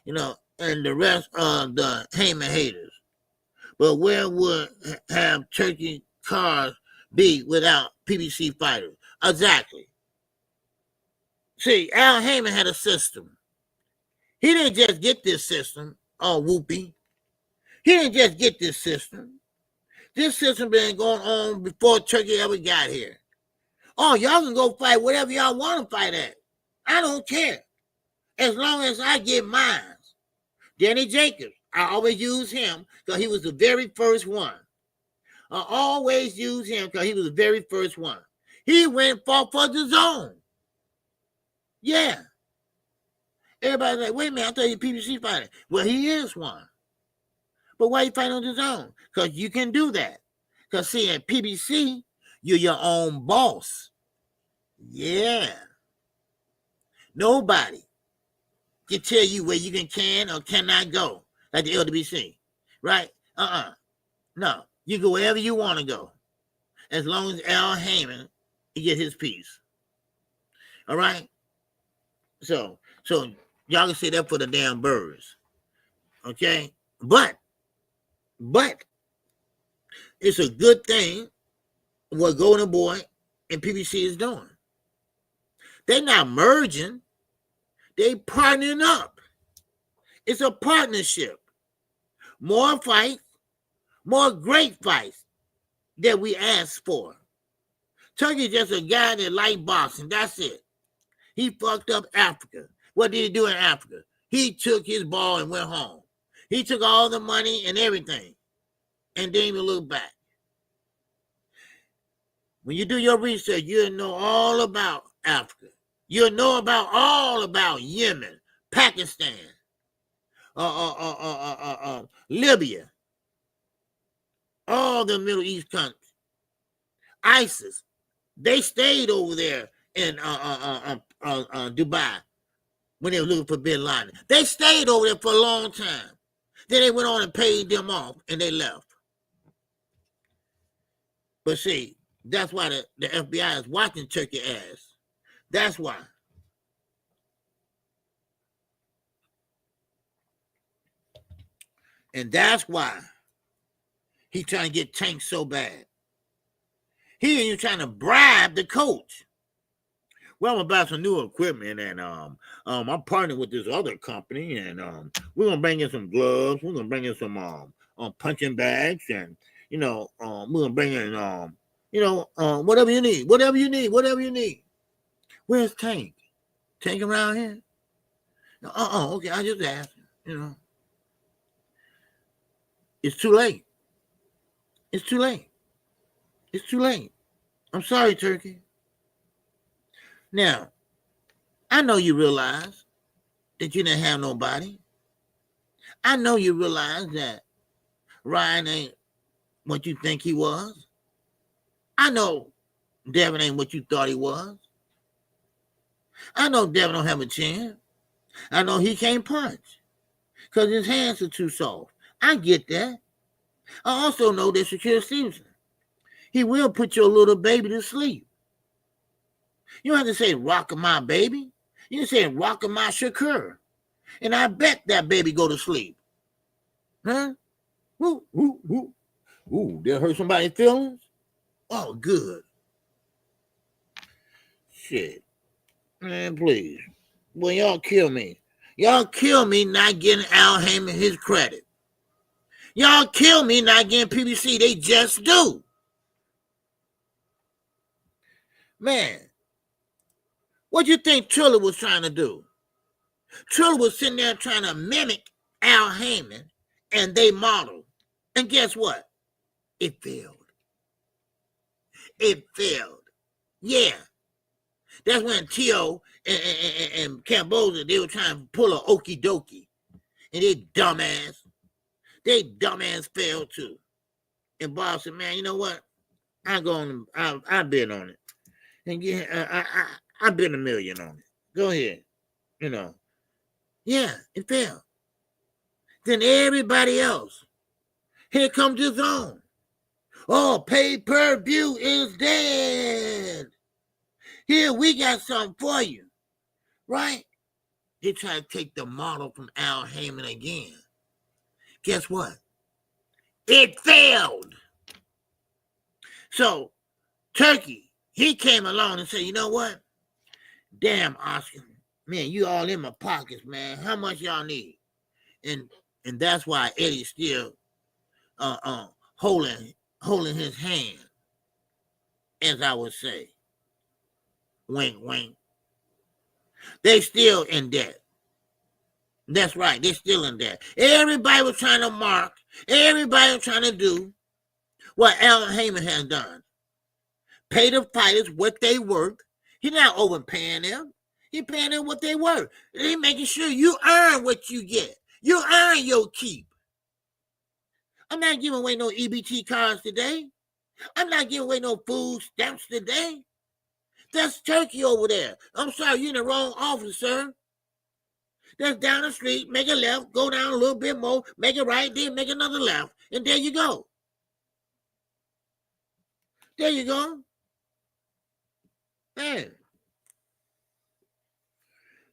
you know, and the rest of the Haymon haters. But where would have Turki cars be without PBC fighters? Exactly. See, Al Haymon had a system. He didn't just get this system, whoopee. He didn't just get this system. This system been going on before Turki ever got here. Oh, y'all can go fight whatever y'all want to fight at. I don't care. As long as I get mine. Danny Jacobs, I always use him because he was the very first one. I always use him because he was the very first one. He went fought for the zone. Yeah. Everybody's like, wait a minute, I thought he was a PBC fighter. Well, he is one. But why you fighting on the zone? Because you can do that. Because see, at PBC, You're your own boss. Yeah. Nobody can tell you where you can or cannot go, like the LWC, right? No, you go wherever you want to go, as long as Al Haymon get his piece. All right. So y'all can say that for the damn birds, okay? But it's a good thing what Golden Boy and PBC is doing. They're not merging. They partnering up. It's a partnership. More fights, more great fights that we asked for. Turki's just a guy that likes boxing. That's it. He fucked up Africa. What did he do in Africa? He took his ball and went home. He took all the money and everything and didn't even look back. When you do your research, you'll know all about Africa. You'll know about all about Yemen, Pakistan, Libya, all the Middle East countries. ISIS, they stayed over there in Dubai when they were looking for Bin Laden. They stayed over there for a long time. Then they went on and paid them off, and they left. But see, that's why the FBI is watching Turkey ass. That's why. And that's why he's trying to get tanked so bad. He ain't trying to bribe the coach. Well, I'm about some new equipment, and I'm partnering with this other company, and we're gonna bring in some gloves. We're gonna bring in some punching bags, and we're gonna bring in whatever you need. Where's Tank? Tank around here? Okay, I just asked. It's too late. It's too late. It's too late. I'm sorry, Turkey. Now, I know you realize that you didn't have nobody. I know you realize that Ryan ain't what you think he was. I know Devin ain't what you thought he was. I know Devin don't have a chin. I know he can't punch because his hands are too soft. I get that. I also know that Shakur Stevenson, he will put your little baby to sleep. You don't have to say rockin' my baby. You can say rockin' my Shakur. And I bet that baby go to sleep. Huh? Ooh, ooh, ooh. Ooh, that hurt somebody's feelings? Oh, good. Shit. Man, please. Well, y'all kill me. Y'all kill me not getting Al Haymon his credit. Y'all kill me not getting PBC. They just do. Man, what do you think Triller was trying to do? Triller was sitting there trying to mimic Al Haymon and they model. And guess what? It failed. It failed. Yeah. That's when Tio and Camboza, they were trying to pull a okie dokie. And they dumbass failed too. And Bob said, man, you know what? I've been on it. And yeah, I've been $1 million on it. Go ahead. Yeah, it failed. Then everybody else, here comes his own. Oh, pay-per-view is dead. Here, we got something for you. Right? They try to take the model from Al Haymon again. Guess what? It failed. So, Turkey, he came along and said, you know what? Damn, Oscar. Man, you all in my pockets, man. How much y'all need? And that's why Eddie's still holding his hand, as I would say. Wink, wink. They still in debt. That's right. They're still in debt. Everybody was trying to mark. Everybody was trying to do what Al Haymon has done. Pay the fighters what they work. He's not overpaying them. He's paying them what they work. He's making sure you earn what you get. You earn your keep. I'm not giving away no EBT cards today. I'm not giving away no food stamps today. That's Turkey over there. I'm sorry, you're in the wrong office, sir. That's down the street, make a left, go down a little bit more, make a right, then make another left, and there you go. There you go. Man.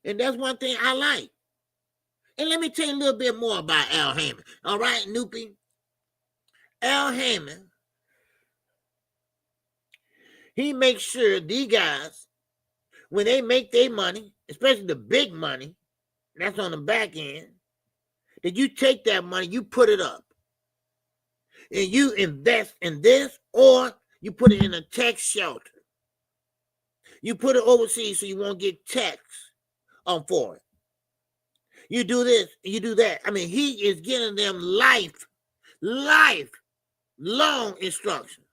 And that's one thing I like. And let me tell you a little bit more about Al Haymon. All right, Noopy? Al Haymon, he makes sure these guys, when they make their money, especially the big money, that's on the back end, that you take that money, you put it up. And you invest in this, or you put it in a tax shelter. You put it overseas so you won't get taxed for it. You do this, you do that. I mean, he is giving them lifelong instructions.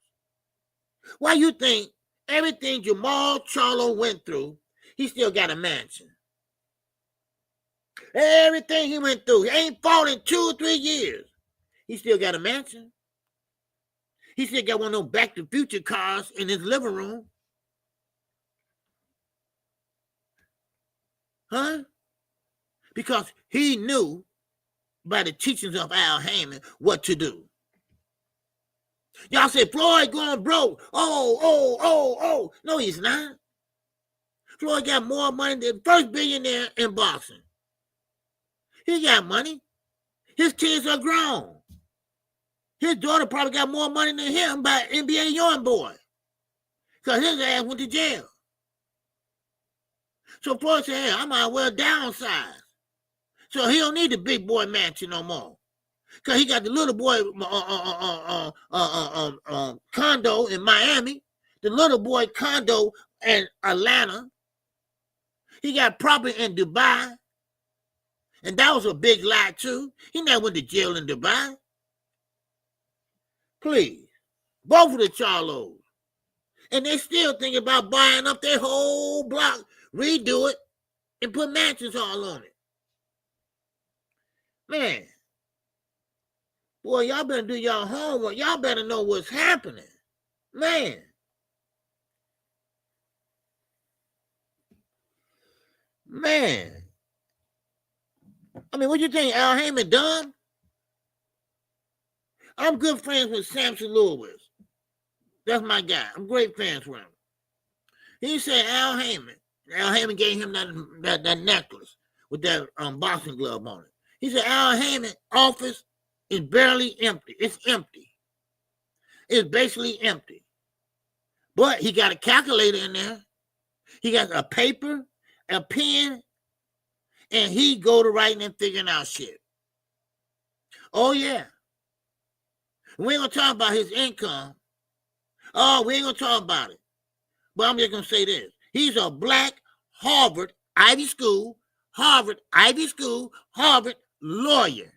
Why you think everything Jermall Charlo went through, he still got a mansion? Everything he went through, he ain't fought in 2 or 3 years. He still got a mansion. He still got one of those Back to the Future cars in his living room. Huh? Because he knew by the teachings of Al Haymon what to do. Y'all say Floyd going broke. Oh. No, he's not. Floyd got more money than the first billionaire in boxing. He got money. His kids are grown. His daughter probably got more money than him by NBA young boy. Because his ass went to jail. So Floyd said, hey, I might well downsize. So he don't need the big boy mansion no more. Because he got the little boy condo in Miami, the little boy condo in Atlanta. He got property in Dubai. And that was a big lie, too. He never went to jail in Dubai. Please. Both of the Charlos. And they still thinking about buying up their whole block, redo it, and put mansions all on it. Man. Boy, y'all better do y'all homework. Y'all better know what's happening. Man. Man. I mean, what you think, Al Haymon done? I'm good friends with Samson Lewis. That's my guy. I'm great friends with him. He said Al Haymon gave him that necklace with that boxing glove on it. He said Al Haymon's office is barely empty. It's empty. It's basically empty. But he got a calculator in there. He got a paper, a pen, and he go to writing and figuring out shit. Oh, yeah. We ain't going to talk about his income. Oh, we ain't going to talk about it. But I'm just going to say this. He's a black Harvard Ivy School lawyer.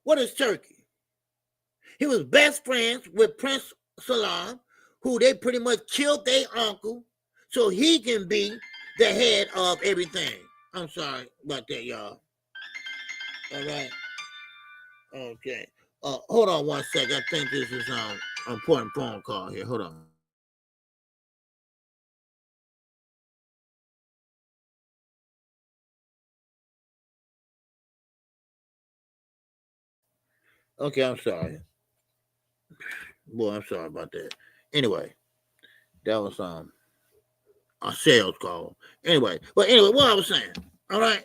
What is Turkey? He was best friends with Prince Salam, who they pretty much killed their uncle so he can be the head of everything. I'm sorry about that, y'all. All right. Okay. Hold on one second. I think this is an important phone call here. Hold on. Okay, I'm sorry. Boy, I'm sorry about that. Anyway, that was a sales call. Anyway, what I was saying. All right.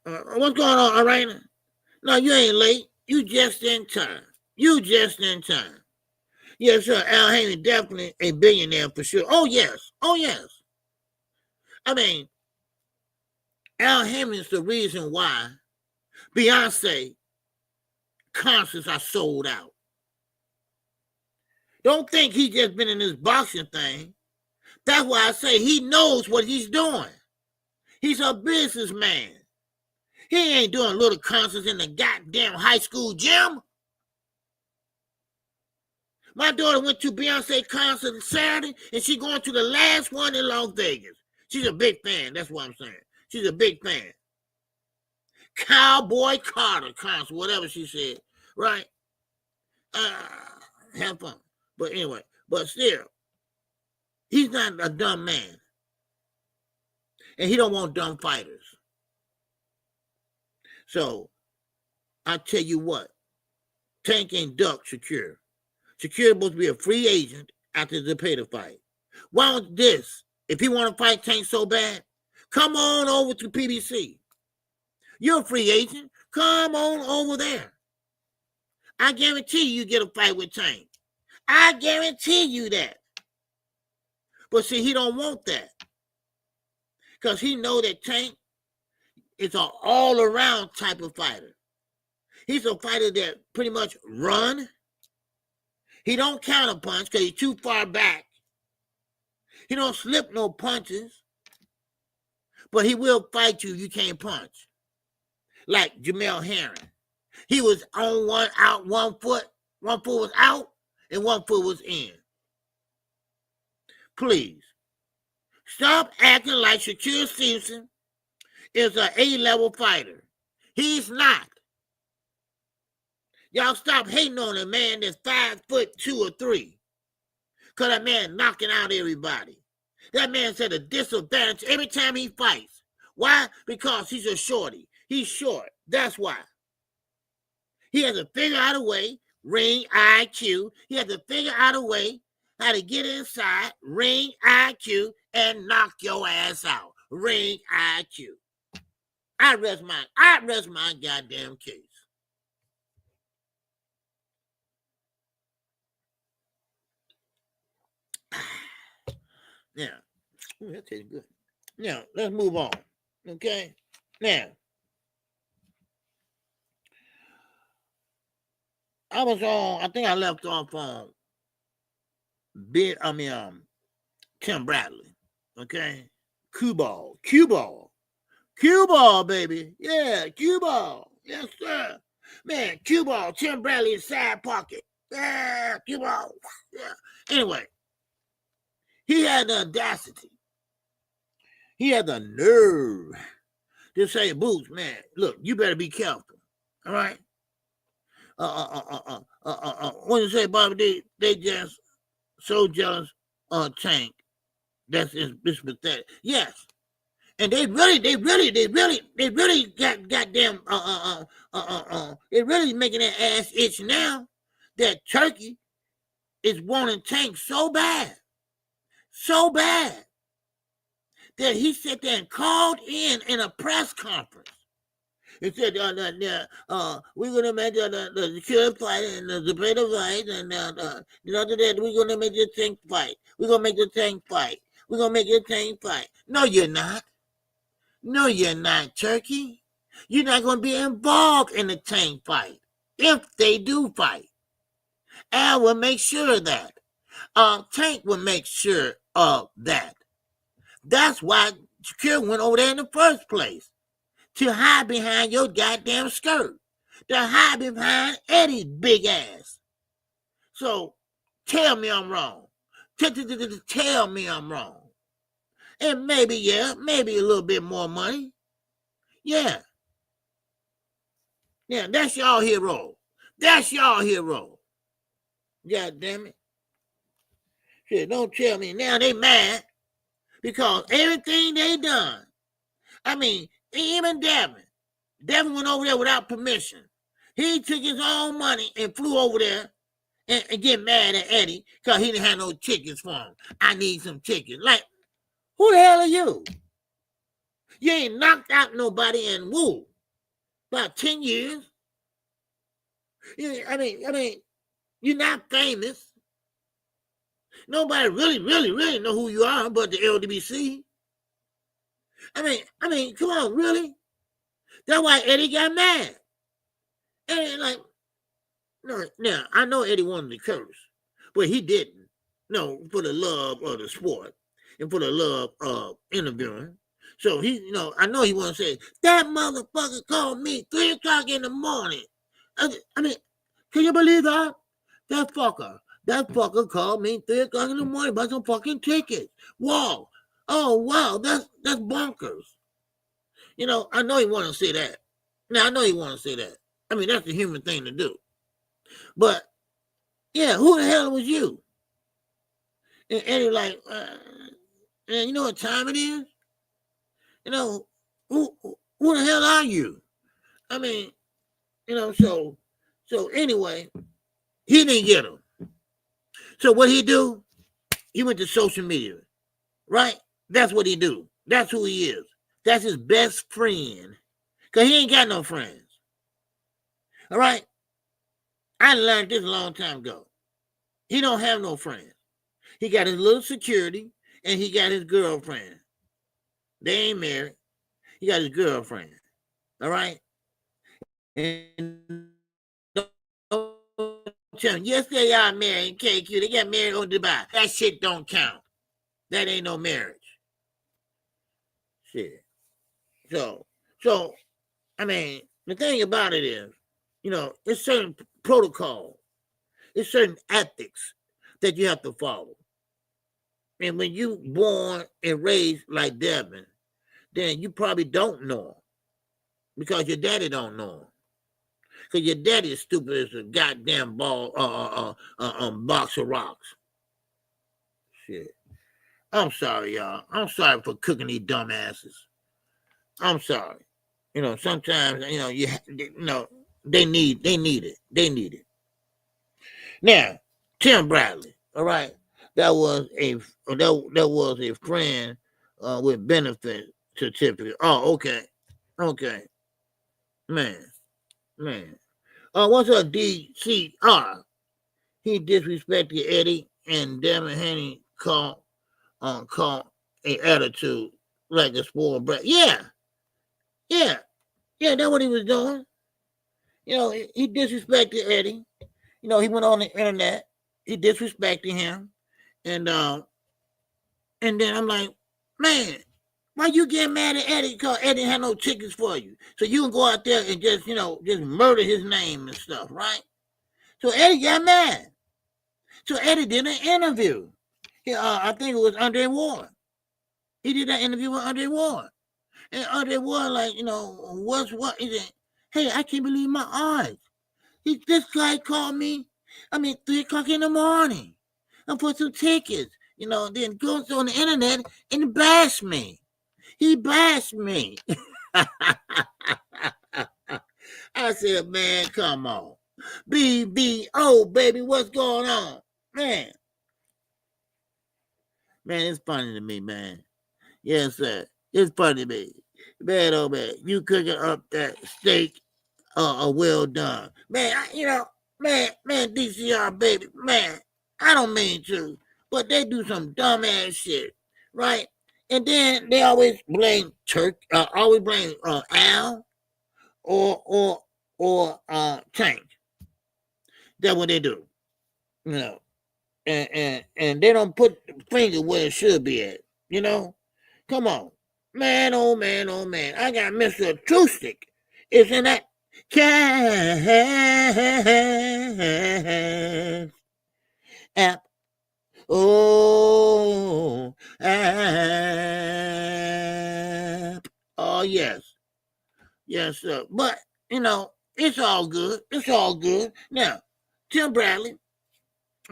What's going on, all right? No, you ain't late. You just in time. Yes, sir. Al Haymon definitely a billionaire for sure. Oh, yes. I mean, Al Haymon is the reason why Beyonce concerts are sold out. Don't think he just been in this boxing thing. That's why I say he knows what he's doing. He's a businessman. He ain't doing little concerts in the goddamn high school gym. My daughter went to Beyonce concert Saturday, and she going to the last one in Las Vegas. She's a big fan. That's what I'm saying. She's a big fan. Cowboy Carter concert, whatever she said, right? Have fun. But anyway, but still, he's not a dumb man. And he don't want dumb fighters. So, I tell you what, Tank ain't duck Shakur. Shakur is supposed to be a free agent after the Zepeda fight. Why don't this, if he want to fight Tank so bad, come on over to PBC. You're a free agent. Come on over there. I guarantee you get a fight with Tank. I guarantee you that. But see, he don't want that. Because he know that Tank is an all-around type of fighter. He's a fighter that pretty much run. He don't counterpunch because he's too far back. He don't slip no punches. But he will fight you if you can't punch. Like Jermall Charlo. He was on one out, 1 foot. 1 foot was out and 1 foot was in. Please, stop acting like Shakur Stevenson is an A-level fighter. He's not. Y'all stop hating on a man that's 5'2" or 3. Because that man knocking out everybody. That man's at a disadvantage every time he fights. Why? Because he's a shorty. He's short. That's why. He has to figure out a way, ring IQ. He has to figure out a way how to get inside, ring IQ, and knock your ass out. Ring IQ. I rest my goddamn case. Now, that tastes good. Now, let's move on. Okay? Now, I think I left off on Tim Bradley. Okay? Cue ball, baby. Yeah, cue ball. Yes, sir. Man, cue ball, Tim Bradley in side pocket. Yeah, cue ball. Yeah. Anyway, he had the audacity. He had the nerve to say, Boots, man, look, you better be careful. All right? When you say, Bobby, they just so jealous on Tank. That's it's pathetic. Yes. And they really got goddamn they really making their ass itch now that Turki is wanting Tank so bad that he sat there and called in a press conference. He said, we're going to make the Shakur fight and the Zepeda fight, and that we're going to make the Tank fight. We're going to make the Tank fight. We're going to make the Tank fight. No, you're not. No, you're not, Turki. You're not going to be involved in the Tank fight if they do fight. Al will make sure of that. Tank will make sure of that. That's why Shakur went over there in the first place. To hide behind your goddamn skirt. To hide behind Eddie's big ass. So, tell me I'm wrong. Tell me I'm wrong. And maybe a little bit more money. Yeah. Yeah, that's y'all hero. That's y'all hero. God damn it. Shit, don't tell me. Now they mad because everything they done. I mean, even Devin went over there without permission. He took his own money and flew over there and get mad at Eddie because he didn't have no tickets for him. I need some tickets. Like, who the hell are you? You ain't knocked out nobody in about 10 years. I mean, you're not famous. Nobody really know who you are but the LWC. I mean, come on, really? That's why Eddie got mad. Eddie, like, no, now, I know Eddie wanted to curse, but he didn't. No, for the love of the sport and for the love of interviewing. So he, I know he wanted to say, that motherfucker called me 3 o'clock in the morning. I mean, can you believe that? That fucker called me 3 o'clock in the morning about some fucking tickets. Wow. Oh, wow, that's bonkers. I know he want to say that. Now, I know he want to say that. I mean, that's the human thing to do. But Yeah, who the hell was you? And Eddie like, man, you know what time it is? You know, who the hell are you? I mean, you know, so anyway, he didn't get him. So what he do? He went to social media, right? That's what he do. That's who he is. That's his best friend. Because he ain't got no friends. All right? I learned this a long time ago. He don't have no friends. He got his little security, and he got his girlfriend. They ain't married. He got his girlfriend. All right? And yes, they are married in KQ. They got married on Dubai. That shit don't count. That ain't no marriage. Shit. So, I mean, the thing about it is, you know, it's certain protocol, it's certain ethics that you have to follow. And when you born and raised like Devin, then you probably don't know him because your daddy don't know him. Because your daddy is stupid as a goddamn box of rocks. Shit. I'm sorry, y'all. I'm sorry for cooking these dumbasses. I'm sorry. You know, sometimes, you know, they need it. They need it. Now, Tim Bradley, all right, that was a friend with benefit certificate. Oh, okay. Man. What's up, DCR? He disrespected Eddie and Devin Haney called an attitude like a spoiled brat. Yeah, that's what he was doing. You know, he disrespected Eddie. You know, he went on the internet. He disrespected him. And then I'm like, man, why you get mad at Eddie? Because Eddie had no tickets for you. So you can go out there and just, you know, just murder his name and stuff, right? So Eddie got mad. So Eddie did an interview. I think it was Andre Ward. He did that interview with Andre Ward. And Andre Ward, like, you know, what? He said, hey, I can't believe my eyes. This guy called me, 3 o'clock in the morning. And for some tickets, you know, then goes on the internet and bashed me. He bashed me. I said, man, come on. BBO, baby, what's going on? Man, it's funny to me, man. Yes, sir. It's funny to me. Man, oh, man, you cooking up that steak, well done. Man, man, DCR, baby, man, I don't mean to, but they do some dumbass shit, right? And then they always blame Turk, always blame Al or Tank. That's what they do, you know. And they don't put the finger where it should be at, you know. Come on, man, oh man, oh man. I got Mr. Acoustic. It's in that app. Oh, app. Oh, yes. Yes, sir. But, you know, it's all good. It's all good. Now, Tim Bradley,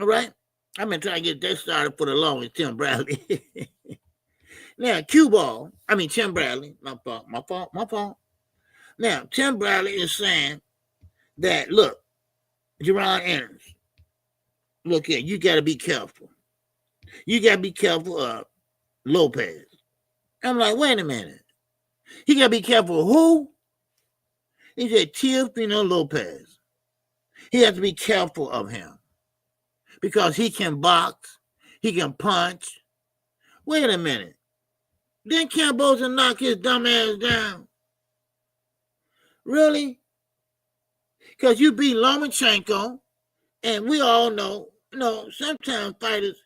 all right? I've been trying to get that started for the longest, Tim Bradley. Now, Tim Bradley, my fault. Now, Tim Bradley is saying that, look, Jerron Anderson, look here, you got to be careful. You got to be careful of Lopez. I'm like, wait a minute. He got to be careful of who? He said, Teofimo Lopez. He has to be careful of him because he can box. He can punch. Wait a minute. Didn't Camboza knock his dumb ass down? Really? Because you beat Lomachenko, and we all know, you know, sometimes fighters,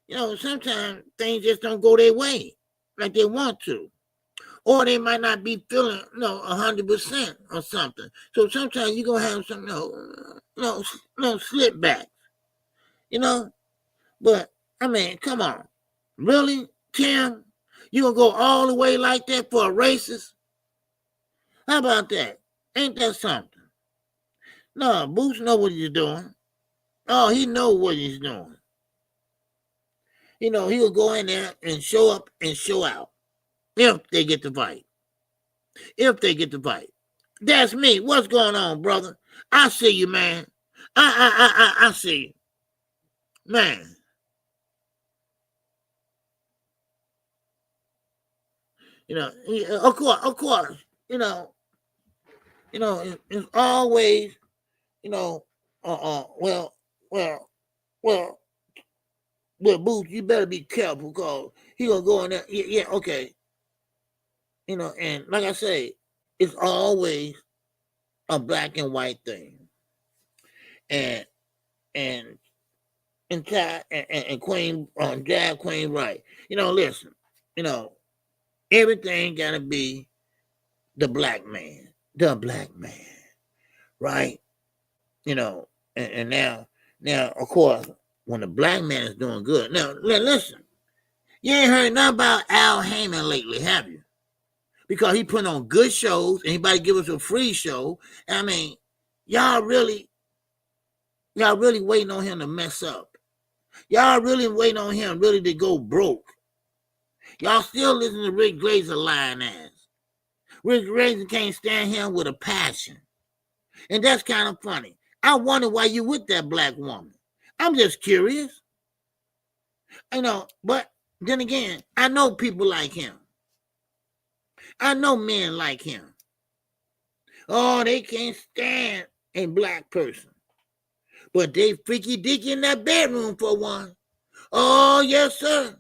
you know, sometimes things just don't go their way like they want to. Or they might not be feeling, you know, 100% or something. So sometimes you're going to have some, no slip back, you know? But, come on. Really, Tim? You going to go all the way like that for a racist? How about that? Ain't that something? No, Boots know what he's doing. Oh, he know what he's doing. You know, he'll go in there and show up and show out if they get the fight. If they get the fight. That's me. What's going on, brother? I see you, man. I see you. Man. You know, of course, it's always, well, well, Booth, you better be careful because he gonna go in there. Yeah, okay. And like I say, it's always a black and white thing. And Ty and Queen Jab Queen right. Listen, everything gotta be the black man, right? And now, of course, when the black man is doing good. Now, listen, you ain't heard nothing about Al Haymon lately, have you? Because he put on good shows. Anybody give us a free show? I mean, y'all really waiting on him to mess up. Y'all really waiting on him really to go broke. Y'all still listen to Rick Glazer lying ass. Rick Glazer can't stand him with a passion. And that's kind of funny. I wonder why you with that black woman. I'm just curious. But then again, I know people like him. I know men like him. Oh, they can't stand a black person. But they freaky dicky in that bedroom for one. Oh, yes, sir.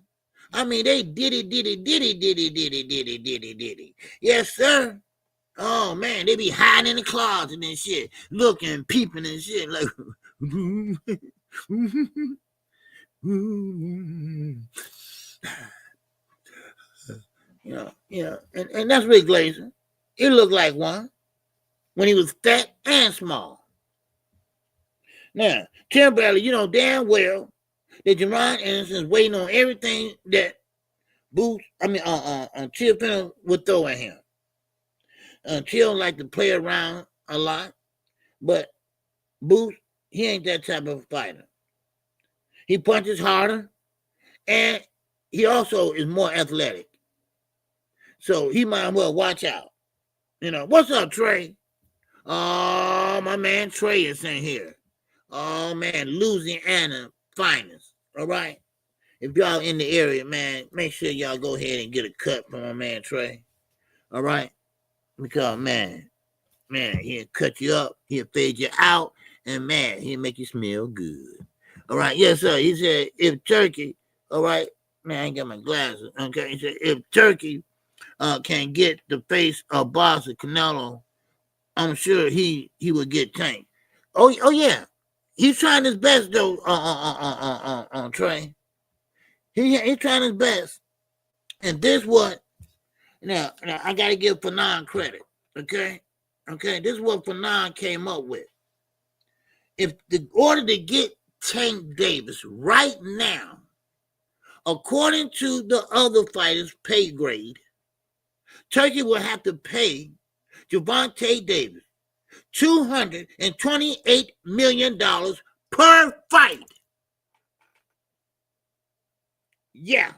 I mean, they diddy. Yes, sir. Oh, man, they be hiding in the closet and shit, looking, peeping and shit, like, and that's Rick Glazer. He looked like one when he was fat and small. Now, Tim Bradley, you know damn well that Jermall Anderson's waiting on everything that Chill Finner would throw at him. Chill like to play around a lot, but Booth, he ain't that type of fighter. He punches harder, and he also is more athletic. So he might as well watch out. What's up, Trey? Oh, my man Trey is in here. Oh, man, Louisiana finest. All right? If y'all in the area, man, make sure y'all go ahead and get a cut from my man Trey. All right? Because, man, he'll cut you up, he'll fade you out, and, man, he'll make you smell good. All right? Yes, sir. He said, if Turki, all right? Man, I ain't got my glasses. Okay? He said, if Turki can get the face of boss of Canelo, I'm sure he would get tanked. Oh yeah. He's trying his best, though, on Trey. He's trying his best. And this what, now I got to give Fanon credit, okay? Okay, this is what Fanon came up with. If the order to get Tank Davis right now, according to the other fighters' pay grade, Turki will have to pay Gervonta Davis $228 million per fight. Yeah.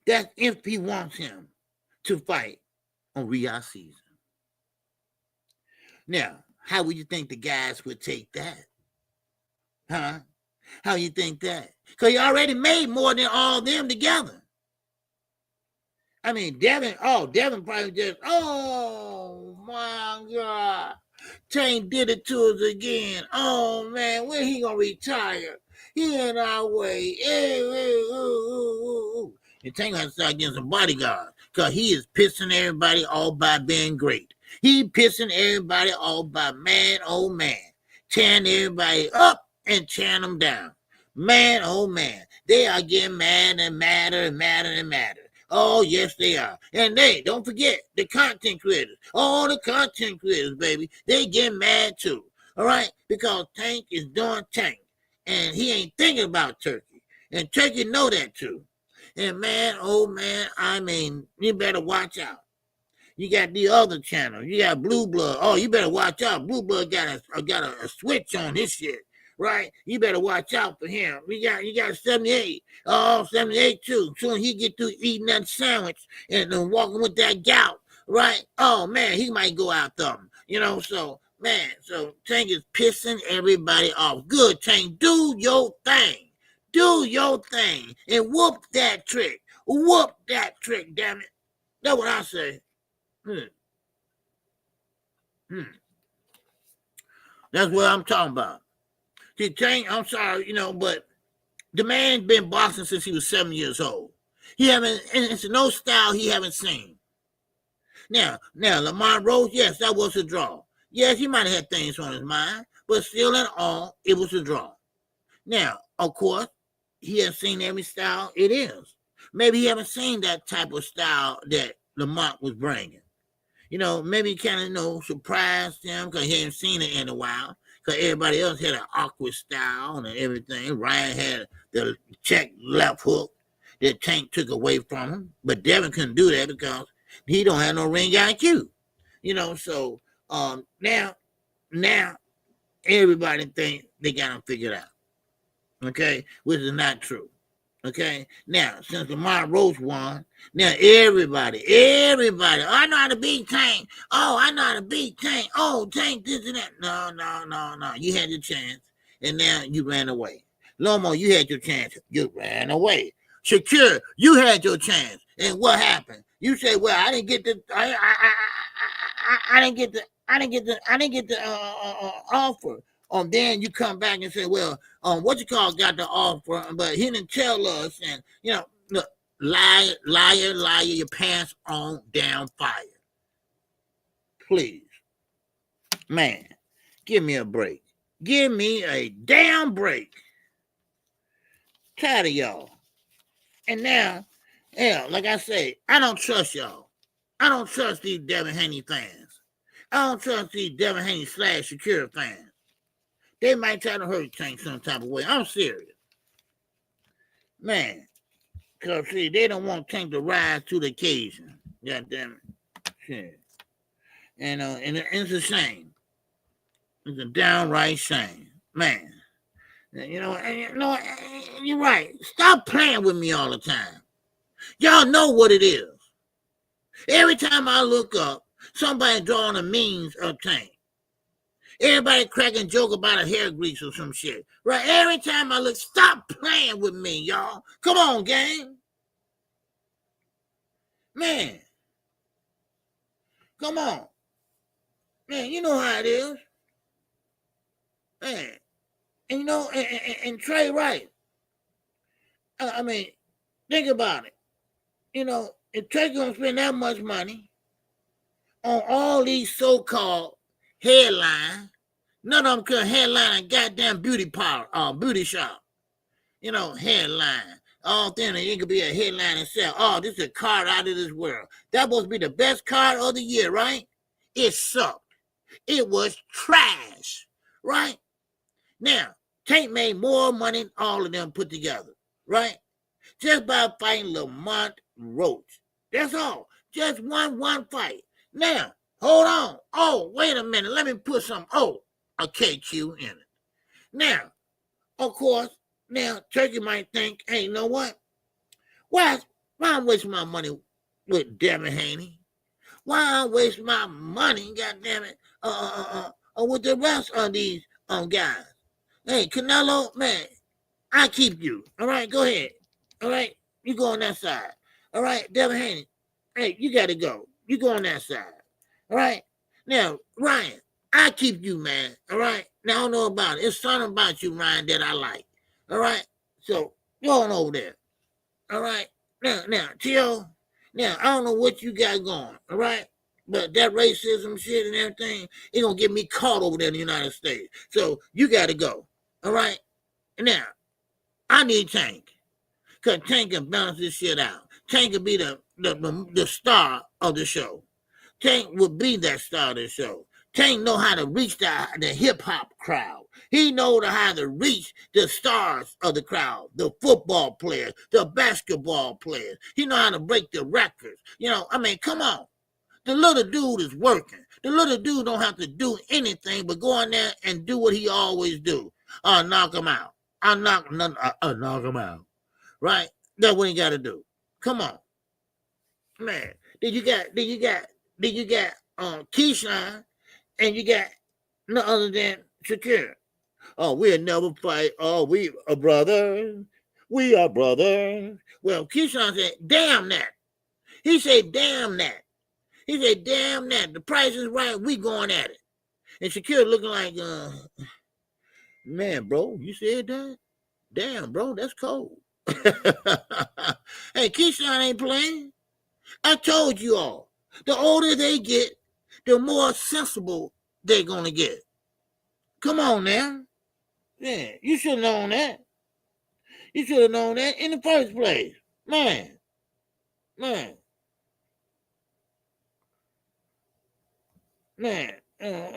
That's if he wants him to fight on Riyadh season. Now, how would you think the guys would take that? Huh? How you think that? Because he already made more than all of them together. I mean, Devin probably just, oh my God. Tank did it to us again. Oh man, when he gonna retire? He in our way. And Tank has to start getting some bodyguards because he is pissing everybody off by being great. He pissing everybody off by oh man, tearing everybody up and tearing them down. Man, oh man, they are getting mad and madder and madder and madder. Oh, yes, they are. And don't forget, the content creators. All the content creators, baby, they get mad too. All right? Because Tank is doing Tank. And he ain't thinking about Turki. And Turki know that too. And man, oh man, I mean, you better watch out. You got the other channel. You got Blue Blood. Oh, you better watch out. Blue Blood got a switch on this shit, right? You better watch out for him. You got 78. Oh, 78 too. Soon he get through eating that sandwich and then walking with that gout, right? Oh man, he might go out them. So man, so Tank is pissing everybody off. Good, Tank, do your thing. Do your thing and whoop that trick. Whoop that trick, damn it. That's what I say. That's what I'm talking about. See, Tank, I'm sorry, but the man's been boxing since he was 7 years old. And it's no style he haven't seen. Now, Lamont Roach, yes, that was a draw. Yes, he might have had things on his mind, but still in all, it was a draw. Now, of course, he has seen every style it is. Maybe he haven't seen that type of style that Lamont was bringing. Maybe he kind of, surprised him because he hadn't seen it in a while. Because everybody else had an awkward style and everything. Ryan had the check left hook that Tank took away from him. But Devin couldn't do that because he don't have no ring IQ. So now everybody think they got him figured out. Okay, which is not true. Okay, now since Lamont Roach won, now everybody, I know how to beat Tank. Oh, I know how to beat Tank. Oh, Tank this and that. No. You had your chance, and now you ran away. Lomo, you had your chance. You ran away. Shakur, you had your chance, and what happened? You say, well, I didn't get the, I didn't get the offer. Then you come back and say, well, got the offer, but he didn't tell us. And, look, liar, your pants on down fire. Please. Man, give me a break. Give me a damn break. Tired of y'all. And now, like I say, I don't trust y'all. I don't trust these Devin Haney fans. I don't trust these Devin Haney / Shakur fans. They might try to hurt Tank some type of way. I'm serious. Man. Because, see, they don't want Tank to rise to the occasion. God damn it. Shit. And it's a shame. It's a downright shame. Man. You're right. Stop playing with me all the time. Y'all know what it is. Every time I look up, somebody drawing a means of Tank. Everybody cracking joke about a hair grease or some shit. Right? Every time I look, stop playing with me, y'all. Come on, gang. Man. Come on. Man, you know how it is. Man. And and Trey Wright. I mean, think about it. If Trey gonna spend that much money on all these so-called headlines, none of them could headline a goddamn beauty shop. Headline. All things, it could be a headline and say, oh, this is a card out of this world. That supposed to be the best card of the year, right? It sucked. It was trash, right? Now, Tank made more money than all of them put together, right? Just by fighting Lamont Roach. That's all. Just one fight. Now, hold on. Oh, wait a minute. Let me put a KQ in it. Now, of course, Turki might think, hey, you know what? Why I'm wasting my money with Devin Haney? Why I'm wasting my money, goddammit, with the rest of these guys? Hey, Canelo, man, I keep you. All right, go ahead. All right, you go on that side. All right, Devin Haney, hey, you got to go. You go on that side. All right? Now, Ryan, I keep you, man. All right? Now, I don't know about it. It's something about you, Ryan, that I like. All right? So, go on over there. All right? Now, Tio, now, I don't know what you got going. All right? But that racism shit and everything, it's going to get me caught over there in the United States. So, you got to go. All right? Now, I need Tank. Because Tank can balance this shit out. Tank can be the star of the show. Tank would be that star of the show. Tank know how to reach the hip-hop crowd. He know how to reach the stars of the crowd, the football players, the basketball players. He know how to break the records. Come on. The little dude is working. The little dude don't have to do anything but go in there and do what he always do. Knock him out. I'll knock him out. Right? That's what he got to do. Come on. Man, did you get Keyshawn, and you got no other than Shakur. Oh, we'll never fight. Oh, we are brothers. We are brothers. Well, Keyshawn said, damn that. He said, damn that. He said, damn that. The price is right. We going at it. And Shakur looking like, man, bro, you said that? Damn, bro, that's cold. Hey, Keyshawn ain't playing. I told you all. The older they get, the more sensible they're going to get. Come on now. Yeah, you should have known that. You should have known that in the first place. Man. Let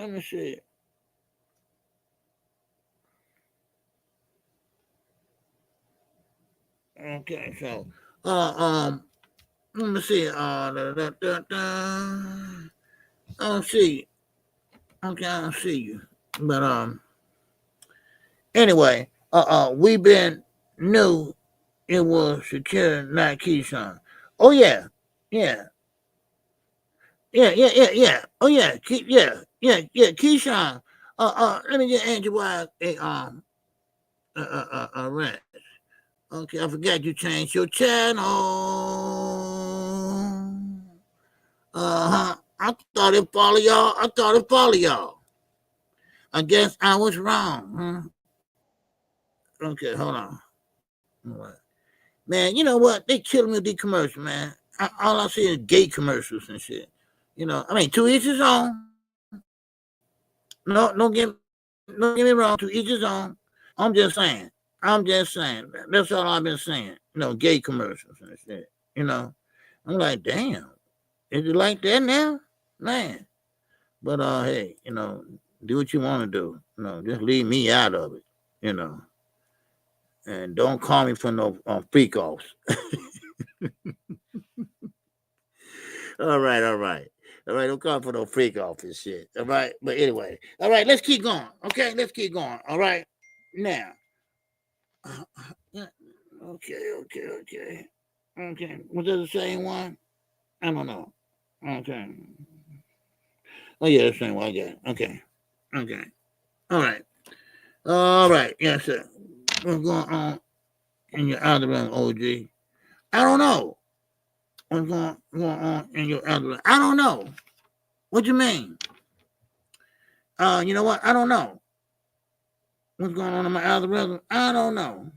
me see. Okay, so, let me see. I don't see. Okay, I don't see you. But anyway, we been knew it was Shakur, not Keyshawn. Oh yeah. Oh yeah. Keyshawn. Let me get Andrew Wise a rent. Okay, I forgot you changed your channel. I thought it follow y'all. I guess I was wrong. Okay, hold on. All right. Man, you know what? They killing me with these commercials, man. All I see is gay commercials and shit. You know, I mean, to each his own. No, don't get me wrong. To each his own. I'm just saying. That's all I've been saying. You know, gay commercials and shit. You know, I'm like, damn. Is it like that now? Man. But, hey, you know, do what you want to do. You know, just leave me out of it, you know. And don't call me for no freak offs. All right. Don't call for no freak off and shit. All right. But anyway. All right. Let's keep going. Okay. Let's keep going. All right. Now. Okay. Was that the same one? I don't know. Okay. Oh, yeah, the same one. I got it. Okay. All right. Yes, sir. What's going on in your algorithm, OG? I don't know. What's going on in your algorithm? I don't know. What you mean? You know what? I don't know. What's going on in my algorithm? I don't know.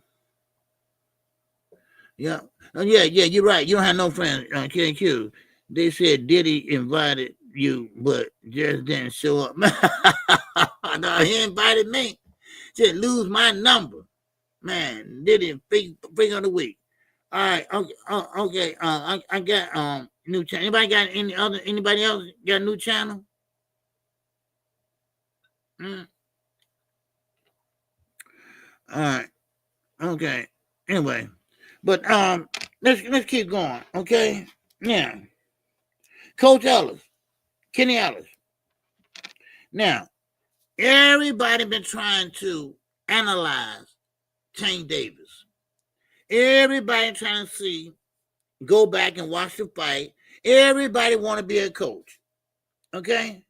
Yeah. You're right. You don't have no friends on KQ. They said Diddy invited you, but just didn't show up. No, he invited me. Said lose my number. Man, Diddy freak of the week. All right. Okay. I got new channel. Anybody else got a new channel? All right. Okay. Anyway. But let's keep going. Okay. Yeah. Coach Ellis. Kenny Ellis. Now, everybody been trying to analyze Tank Davis. Everybody trying to go back and watch the fight. Everybody want to be a coach. Okay?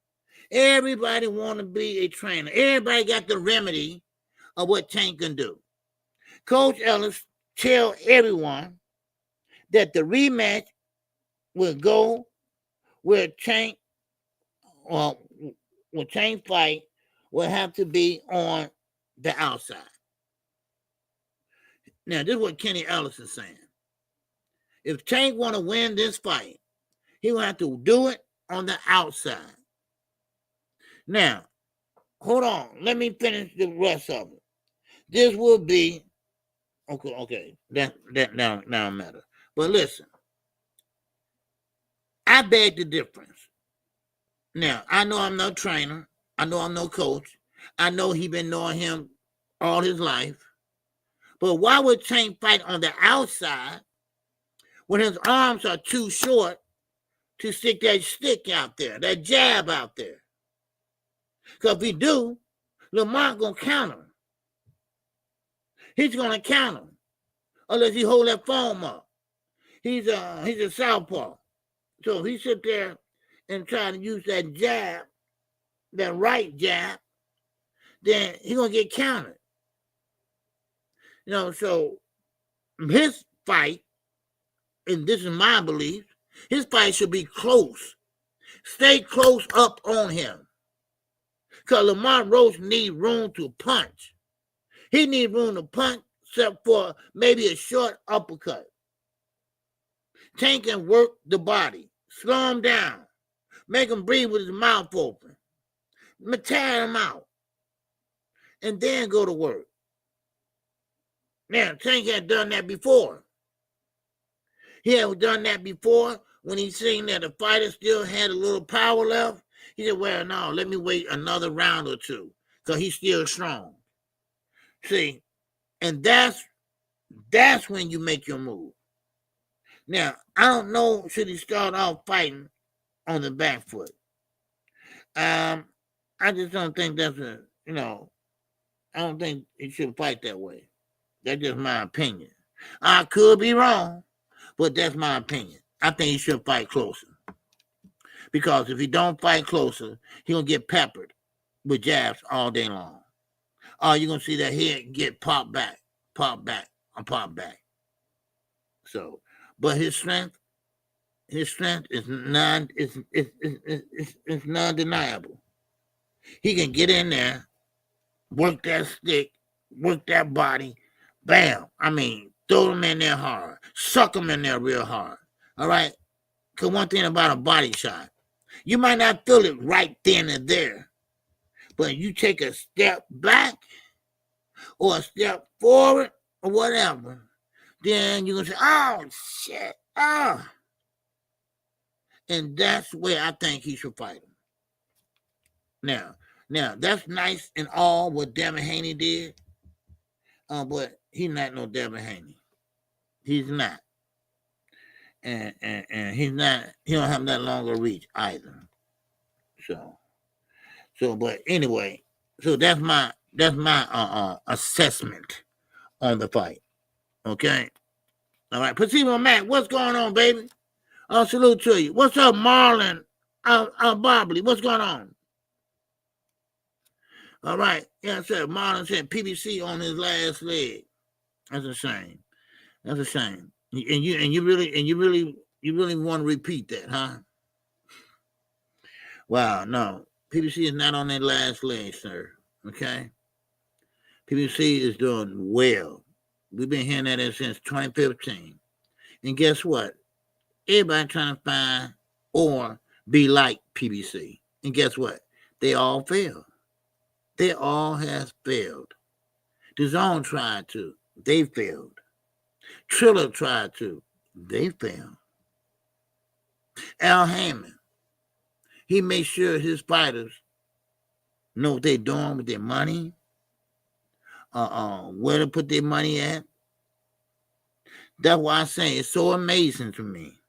Everybody want to be a trainer. Everybody got the remedy of what Tank can do. Coach Ellis tell everyone that the rematch will go where Tank fight will have to be on the outside. Now, this is what Kenny Ellis is saying. If Tank want to win this fight, he will have to do it on the outside. Now, hold on. Let me finish the rest of it. This will be okay. That now matter. But listen, I beg the difference. Now, I know I'm no trainer. I know I'm no coach. I know he been knowing him all his life. But why would Tank fight on the outside when his arms are too short to stick that stick out there, that jab out there. Because if he do, Lamont gonna counter him. He's gonna counter him unless he hold that form up. He's a southpaw, so if he sit there and try to use that jab, that right jab, then he gonna get countered. You know, so his fight, and this is my belief, his fight should be close. Stay close up on him. Because Lamont Roach need room to punch. He need room to punch except for maybe a short uppercut. Tank can work the body. Slow him down. Make him breathe with his mouth open. Tear him out. And then go to work. Now, Tank had done that before. He had done that before when he seen that the fighter still had a little power left. He said, well, no, let me wait another round or two because he's still strong. See, and that's when you make your move. Now, I don't know, should he start off fighting on the back foot? I just don't think that's I don't think he should fight that way. That's just my opinion. I could be wrong, but that's my opinion. I think he should fight closer. Because if he don't fight closer, he's going to get peppered with jabs all day long. You're going to see that head get popped back, and popped back. So, but his strength is non-deniable. He can get in there, work that stick, work that body, bam. I mean, throw him in there hard, suck him in there real hard. All right? Because one thing about a body shot, you might not feel it right then and there, but you take a step back or a step forward or whatever, then you're going to say, oh, shit, oh. And that's where I think he should fight him. Now, that's nice and all what Devin Haney did, but he's not no Devin Haney. He's not. And he's not, he don't have that longer reach either. So, but anyway, so that's my assessment on the fight. Okay? All right, Placebo Mac, what's going on, baby? Salute to you. What's up, Marlon? Bobley, what's going on? All right, yeah, I said Marlon said PBC on his last leg. That's a shame. That's a shame. And you really want to repeat that, huh? Wow, no. PBC is not on their last leg, sir. Okay? PBC is doing well. We've been hearing that since 2015. And guess what? Everybody trying to find or be like PBC. And guess what? They all failed. They all has failed. The Zone tried to. They failed. Triller tried to. They failed. Al Haymon, he made sure his fighters know what they're doing with their money, where to put their money at. That's why I say it's so amazing to me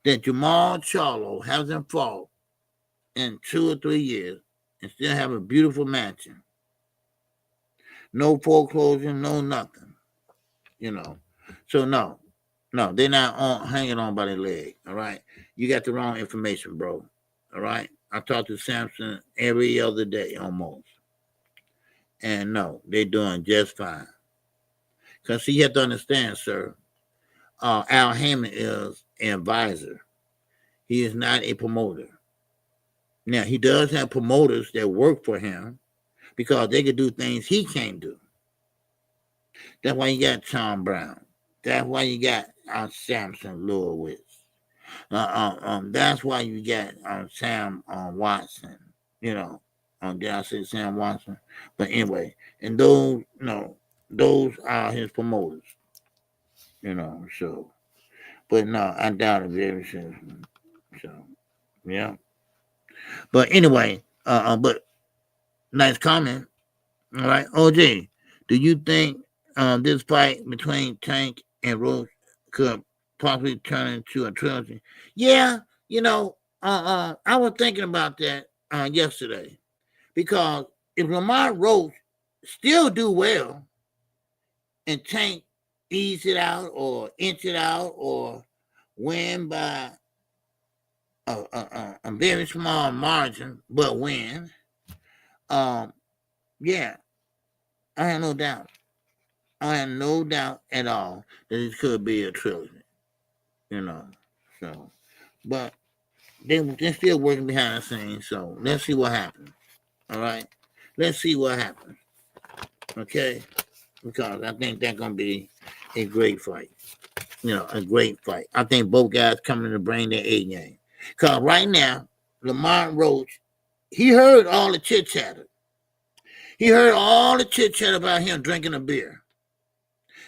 that Jermall Charlo hasn't fought in 2 or 3 years and still have a beautiful mansion. No foreclosure, no nothing. So no, they're not hanging on by their leg, all right? You got the wrong information, bro, all right? I talk to Samson every other day almost. And no, they're doing just fine. Because you have to understand, sir, Al Haymon is an advisor. He is not a promoter. Now, he does have promoters that work for him because they can do things he can't do. That's why you got Tom Brown. That's why you got Samson Lewis. That's why you got Sam Watson. Did I say Sam Watson? But anyway, and those are his promoters. So, but no, I doubt it very seriously. So, yeah. But anyway, but nice comment. All right, OJ, do you think this fight between Tank and Roach could possibly turn into a trilogy? Yeah, You know, I was thinking about that yesterday because if Lamont Roach still do well and Tank ease it out or inch it out or win by a very small margin, but win, yeah, I have no doubt. I have no doubt at all that it could be a trilogy, you know. So, but they're still working behind the scenes. So let's see what happens. All right, let's see what happens. Okay, because I think that's gonna be a great fight. You know, a great fight. I think both guys coming to bring their A game. Because right now, Lamont Roach, he heard all the chit chatter. He heard all the chit chat about him drinking a beer.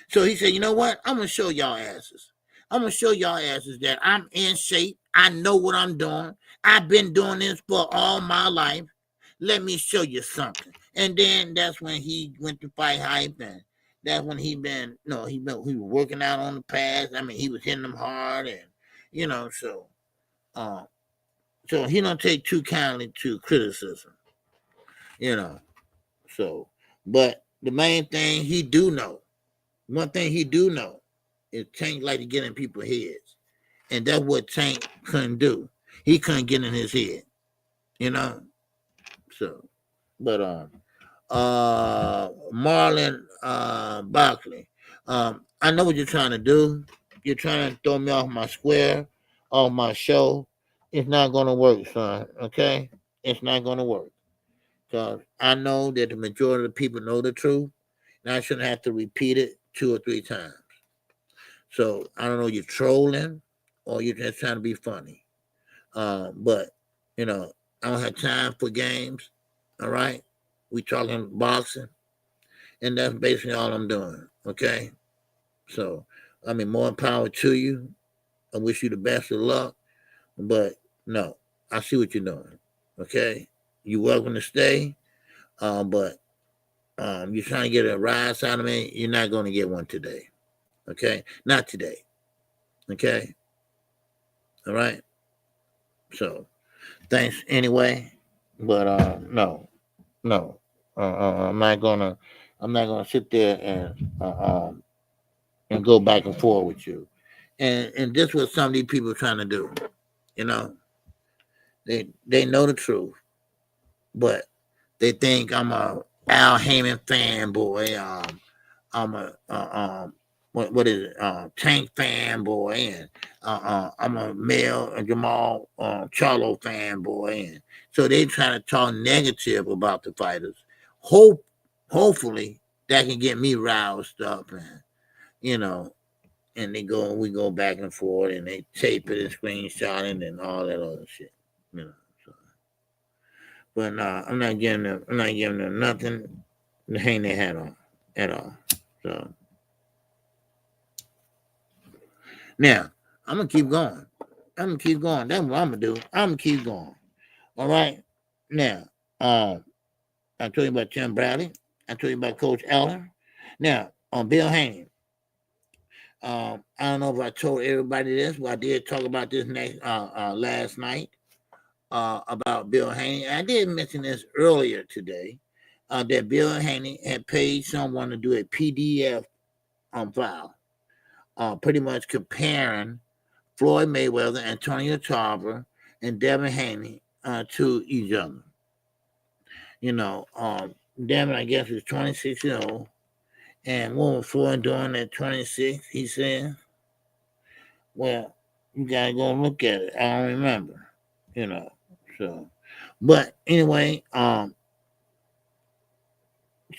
So he said, you know what? I'm going to show y'all asses. I'm going to show y'all asses that I'm in shape. I know what I'm doing. I've been doing this for all my life. Let me show you something. And then that's when he went to fight hype, and that's when he was working out on the pass. I mean, he was hitting them hard, and so he don't take too kindly to criticism, you know. So, but the main thing he do know, one thing he do know, is Tank like to get in people's heads, and that's what Tank couldn't do. He couldn't get in his head, you know. So, but Marlon Barkley, I know what you're trying to do. You're trying to throw me off my square, off my show. It's not gonna work, son. Okay, it's not gonna work. Because I know that the majority of the people know the truth, and I shouldn't have to repeat it 2 or 3 times. So I don't know, you're trolling or you're just trying to be funny. But you know, I don't have time for games. All right, we talking boxing, and that's basically all I'm doing. Okay, so I mean, more power to you. I wish you the best of luck, but no, I see what you're doing. Okay, you're welcome to stay, but you're trying to get a rise out of me. You're not going to get one today. Okay, not today. Okay, all right. So thanks anyway, but no, I'm not gonna sit there and go back and forth with you. And this is what some of these people are trying to do. You know, they know the truth, but they think I'm a Al Haymon fanboy. I'm a what is it? Tank fanboy, and I'm a male Jermall Charlo fanboy, and so they trying to talk negative about the fighters. Hopefully that can get me roused up, and you know, and we go back and forth, and they tape it and screenshot it and all that other shit, you know. So, but I'm not giving them nothing to hang their hat on at all. So. Now, I'm gonna keep going. That's what I'm gonna do. I'm gonna keep going. All right. Now, I told you about Tim Bradley. I told you about Coach Eller. Now, on Bill Haney. I don't know if I told everybody this, but I did talk about this last night about Bill Haney. I did mention this earlier today that Bill Haney had paid someone to do a PDF file, pretty much comparing Floyd Mayweather, Antonio Tarver, and Devin Haney to each other. You know, Devin, I guess, is 26 years old. And what was Floyd doing at 26? He said, well, you got to go look at it. I don't remember, you know. So, but anyway,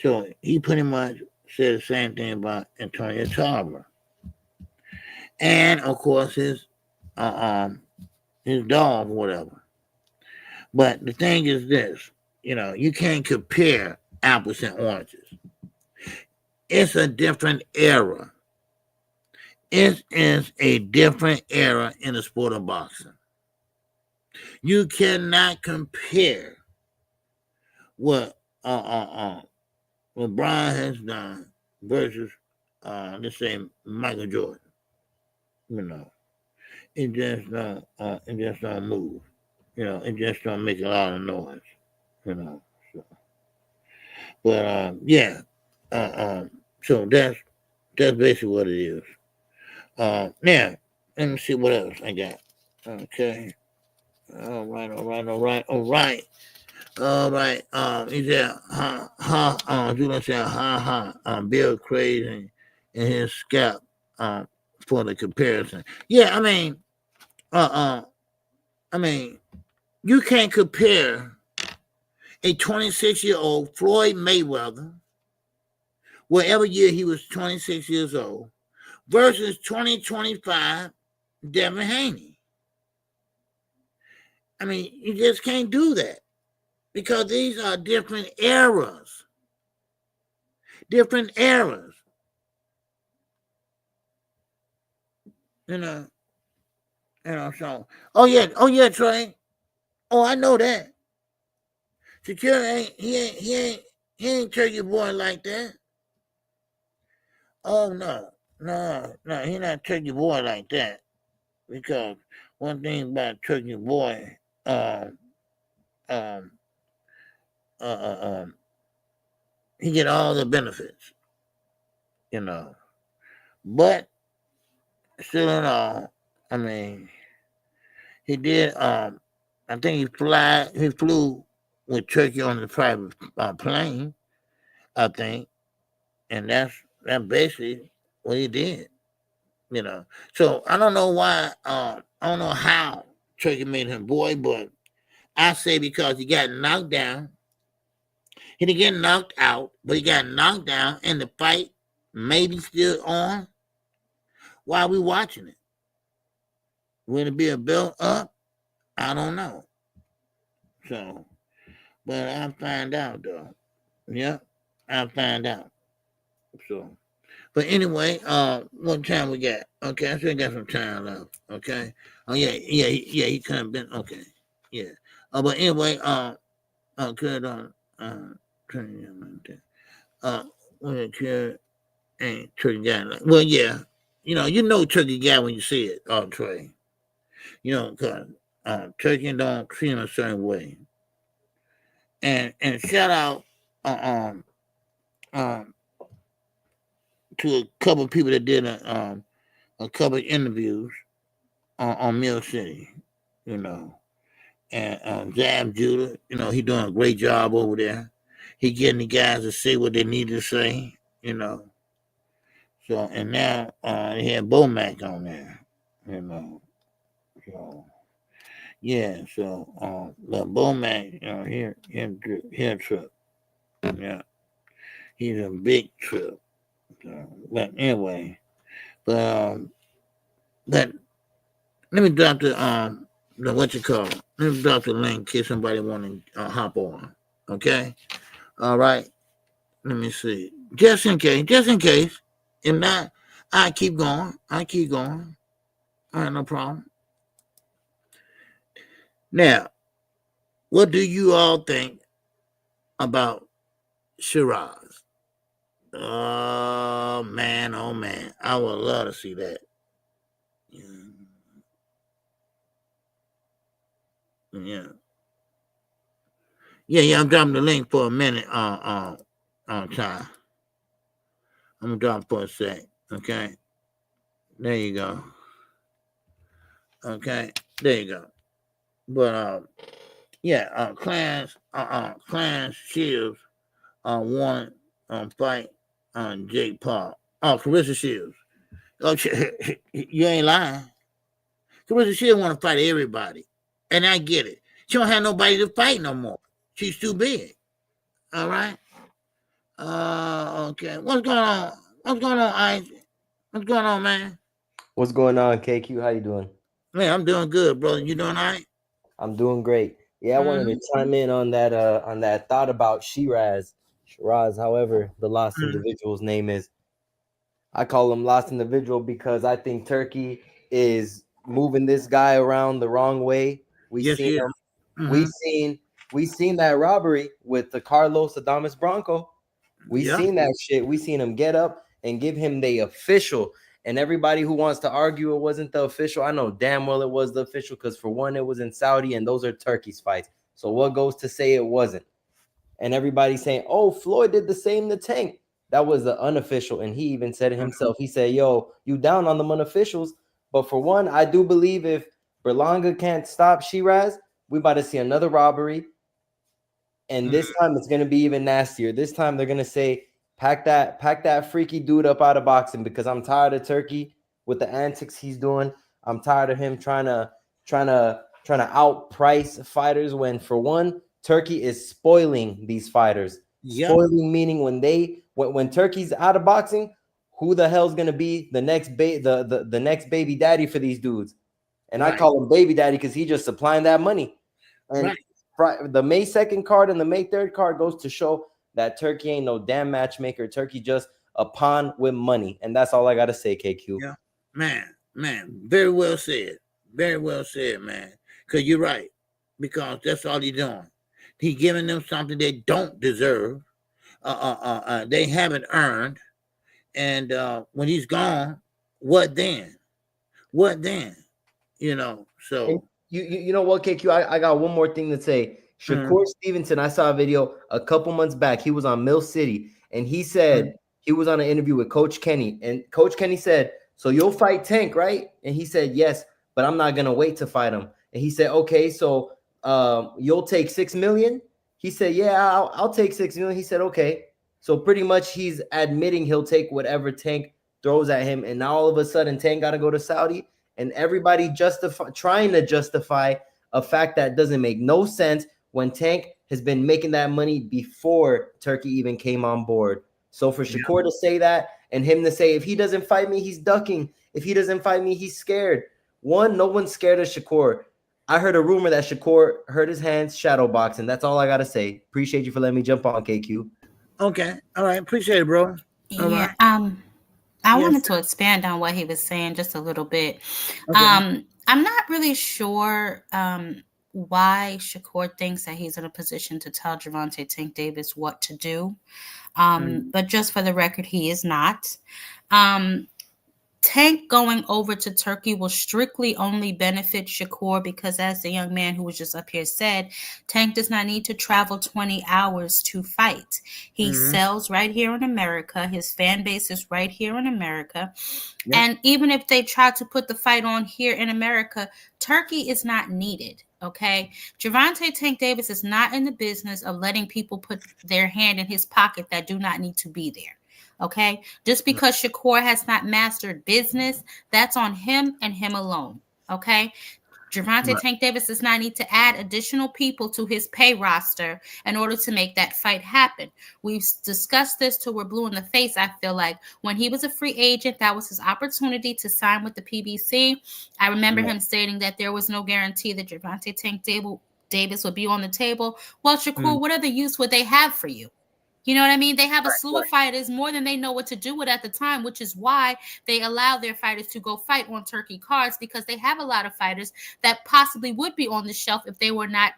so he pretty much said the same thing about Antonio Tarver. And, of course, his dog or whatever. But the thing is this, you know, you can't compare apples and oranges. It's a different era. It is a different era in the sport of boxing. You cannot compare what Brian has done versus let's say Michael Jordan. You know, It just don't move. It just don't make a lot of noise. So, but yeah. So that's basically what it is. Now let me see what else I got. Okay. All right. He said, Julian said, Bill crazy and his scalp, for the comparison. Yeah, I mean, you can't compare a 26-year-old Floyd Mayweather, whatever year he was 26 years old, versus 2025 Devin Haney. I mean, you just can't do that because these are different eras. Different eras. So, oh yeah, Trey. Oh, I know that. Shakur ain't Turkey boy like that. Oh no, he not Turkey boy like that. Because one thing about Turkey boy, um, um, he get all the benefits, But still in all, I mean, he did. I think he flew with Turkey on the private plane. I think, and that's basically what he did. So I don't know why. I don't know how Turkey made him boy, but I say because he got knocked down. He didn't get knocked out, but he got knocked down, and the fight maybe still on while we watching it. Will it be a belt up? I don't know. So, but I'll find out though. Yeah, I'll find out. So, but anyway, what time we got? Okay, I still got some time left. Okay. Oh yeah, he kind of been okay. Yeah. But anyway, good when it could ain't Turkey guy. Well, yeah, you know Turkey guy when you see it, Trey. Cause Turkey don't treat him a certain way. And shout out, um, to a couple of people that did a couple of interviews on Mill City, and Zab Judah, he doing a great job over there. He getting the guys to say what they need to say, So and now he had Bomac on there, So yeah, so but Bomac, here trip, yeah, he's a big trip. So, but anyway, but let me drop the what you call it. Let me drop the link in case somebody want to hop on. Okay, all right. Let me see. Just in case. If not, I keep going. All right, no problem. Now, what do you all think about Shiraz? Oh man, I would love to see that. Yeah. I'm dropping the link for a minute. Time. I'm gonna drop for a sec. Okay. There you go. Okay. There you go. But yeah. Clarence Shields won fight on Jake Paul. Oh, Carissa Shields. Oh, you ain't lying. Carissa Shields want to fight everybody, and I get it. She don't have nobody to fight no more. She's too big. All right. Okay. What's going on? Isaac? What's going on, man? What's going on, KQ? How you doing? Man, I'm doing good, brother. You doing all right? I'm doing great. Yeah, I wanted to chime in on that thought about Shiraz, however the lost individual's name is. I call him lost individual because I think Turkey is moving this guy around the wrong way. We seen him. We seen that robbery with the Carlos Adames Bronco. We seen that shit. We seen him get up and give him the official. And everybody who wants to argue it wasn't the official, I know damn well it was the official, because for one, it was in Saudi and those are Turkey's fights. So what goes to say it wasn't? And everybody's saying, oh, Floyd did the same to Tank. That was the unofficial. And he even said it himself. He said, yo, you down on them unofficials. But for one, I do believe if Berlanga can't stop Shiraz, we about to see another robbery. And this time it's going to be even nastier. This time they're going to say, pack that freaky dude up out of boxing, because I'm tired of Turki with the antics he's doing. I'm tired of him trying to outprice fighters, when for one, Turki is spoiling these fighters. Yep. Spoiling meaning when Turki's out of boxing, who the hell's gonna be the next the next baby daddy for these dudes? And I call him baby daddy because he just supplying that money. And the May 2nd card and the May 3rd card goes to show that Turki ain't no damn matchmaker. Turki just a pawn with money. And that's all I gotta say, KQ. Yeah, man, very well said. Very well said, man. Because you're right. Because that's all he's doing. He giving them something they don't deserve. They haven't earned. And when he's gone, what then? What then? You know, so. You know what, KQ? I got one more thing to say. Shakur Stevenson, I saw a video a couple months back. He was on Mill City, and he said he was on an interview with Coach Kenny. And Coach Kenny said, so you'll fight Tank, right? And he said, yes, but I'm not going to wait to fight him. And he said, okay, so you'll take $6 million? He said, yeah, I'll take $6 million. He said, okay. So pretty much he's admitting he'll take whatever Tank throws at him. And now all of a sudden Tank got to go to Saudi, and everybody trying to justify a fact that doesn't make no sense when Tank has been making that money before Turki even came on board. So for Shakur to say that, and him to say, if he doesn't fight me, he's ducking. If he doesn't fight me, he's scared. One, no one's scared of Shakur. I heard a rumor that Shakur hurt his hands shadow boxing. That's all I got to say. Appreciate you for letting me jump on, KQ. Okay. All right. Appreciate it, bro. All right. I wanted to expand on what he was saying just a little bit. Okay. I'm not really sure why Shakur thinks that he's in a position to tell Gervonta Tank Davis what to do. But just for the record, he is not. Tank going over to Turkey will strictly only benefit Shakur because, as the young man who was just up here said, Tank does not need to travel 20 hours to fight. He sells right here in America. His fan base is right here in America. Yep. And even if they try to put the fight on here in America, Turkey is not needed. Okay, Gervonta Tank Davis is not in the business of letting people put their hand in his pocket that do not need to be there. Okay, just because Shakur has not mastered business, that's on him and him alone. Okay, Gervonta Tank Davis does not need to add additional people to his pay roster in order to make that fight happen. We've discussed this till we're blue in the face. I feel like when he was a free agent, that was his opportunity to sign with the PBC. I remember him stating that there was no guarantee that Gervonta Tank Davis would be on the table. Well, Shakur, what other use would they have for you? You know what I mean? They have a slew of fighters, more than they know what to do with at the time, which is why they allow their fighters to go fight on Turkey cards, because they have a lot of fighters that possibly would be on the shelf if they were not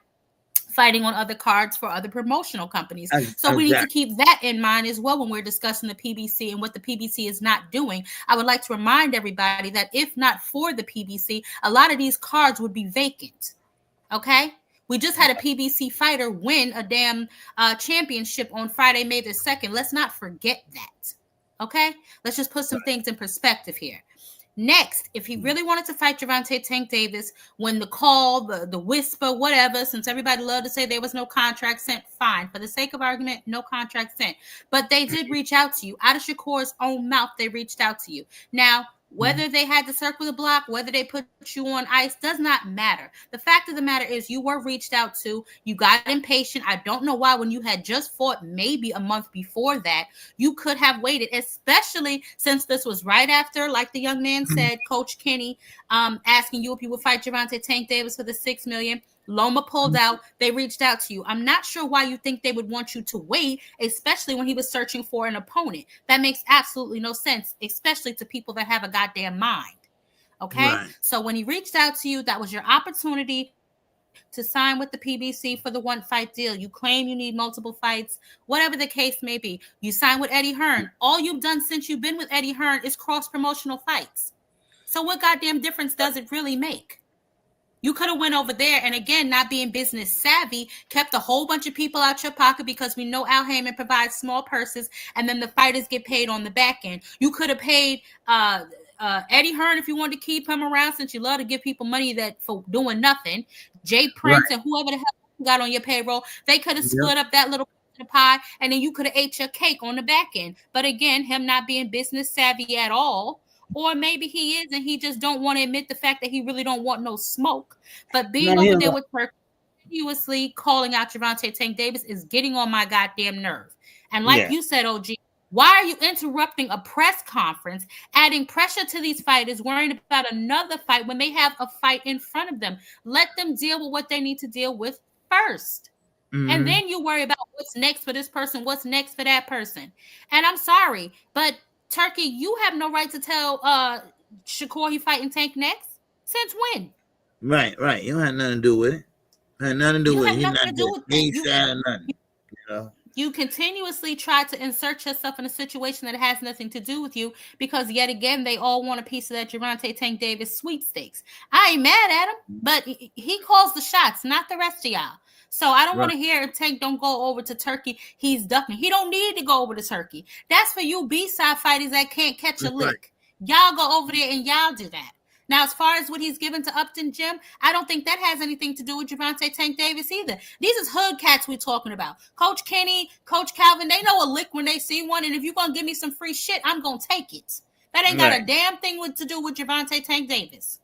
fighting on other cards for other promotional companies. So we need to keep that in mind as well when we're discussing the PBC and what the PBC is not doing. I would like to remind everybody that if not for the PBC, a lot of these cards would be vacant. Okay? We just had a PBC fighter win a damn championship on Friday, May the 2nd. Let's not forget that. Okay? Let's just put some things in perspective here. Next, if he really wanted to fight Gervonta Tank Davis, when the call, the whisper, whatever, since everybody loved to say there was no contract sent, fine. For the sake of argument, no contract sent. But they did reach out to you. Out of Shakur's own mouth, they reached out to you. Now, whether they had to circle the block, whether they put you on ice, does not matter. The fact of the matter is you were reached out to. You got impatient. I don't know why when you had just fought maybe a month before that, you could have waited, especially since this was right after, like the young man said, Coach Kenny asking you if you would fight Gervonta Tank Davis for the $6 million. Loma pulled out. They reached out to you. I'm not sure why you think they would want you to wait, especially when he was searching for an opponent. That makes absolutely no sense, especially to people that have a goddamn mind. Okay? Right. So when he reached out to you, that was your opportunity to sign with the PBC for the one fight deal. You claim you need multiple fights, whatever the case may be. You sign with Eddie Hearn. All you've done since you've been with Eddie Hearn is cross-promotional fights. So what goddamn difference does it really make? You could have went over there and, again, not being business savvy, kept a whole bunch of people out your pocket because we know Al Haymon provides small purses, and then the fighters get paid on the back end. You could have paid Eddie Hearn if you wanted to keep him around, since you love to give people money that for doing nothing. Jay Prince and whoever the hell you got on your payroll, they could have split up that little pie, and then you could have ate your cake on the back end. But again, him not being business savvy at all, or maybe he is and he just don't want to admit the fact that he really don't want no smoke. But being over there with Turki, continuously calling out Gervonta Tank Davis is getting on my goddamn nerve. And like you said, OG, why are you interrupting a press conference, adding pressure to these fighters, worrying about another fight when they have a fight in front of them? Let them deal with what they need to deal with first. And then you worry about what's next for this person, what's next for that person. And I'm sorry, but Turki, you have no right to tell Shakur he fighting Tank next. Since when? Right. You don't have nothing to do with it. Had nothing to do with it. He's not nothing. You know. You continuously try to insert yourself in a situation that has nothing to do with you, because yet again they all want a piece of that Gervonta Tank Davis sweepstakes. I ain't mad at him, but he calls the shots, not the rest of y'all. So I don't want to hear if Tank don't go over to Turki, he's ducking. He don't need to go over to Turki. That's for you B-side fighters that can't catch a lick. Y'all go over there and y'all do that. Now, as far as what he's given to Upton Gym, I don't think that has anything to do with Gervonta Tank Davis either. These is hood cats we're talking about. Coach Kenny, Coach Calvin, they know a lick when they see one, and if you're going to give me some free shit, I'm going to take it. That ain't got a damn thing to do with Gervonta Tank Davis.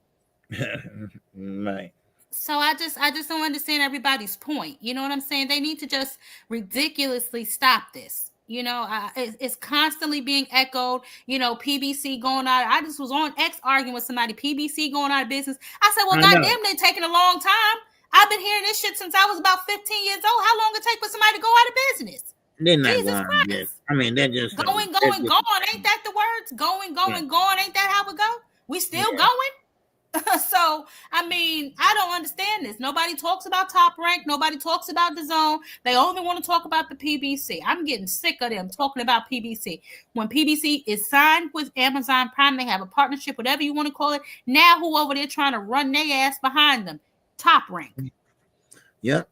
Right. So I just don't understand everybody's point. You know what I'm saying? They need to just ridiculously stop this. You know, it's constantly being echoed. You know, PBC going out. I just was on X arguing with somebody. PBC going out of business. I said, well, goddamn, they're taking a long time. I've been hearing this shit since I was about 15 years old. How long it take for somebody to go out of business? They're not Jesus Christ. I mean, they're just going. Ain't that the words? Going. Ain't that how it go? We still going? So, I mean, I don't understand this. Nobody talks about Top Rank. Nobody talks about the Zone. They only want to talk about the PBC. I'm getting sick of them talking about PBC. When PBC is signed with Amazon Prime, they have a partnership, whatever you want to call it. Now, who over there trying to run their ass behind them? Top Rank. Yep.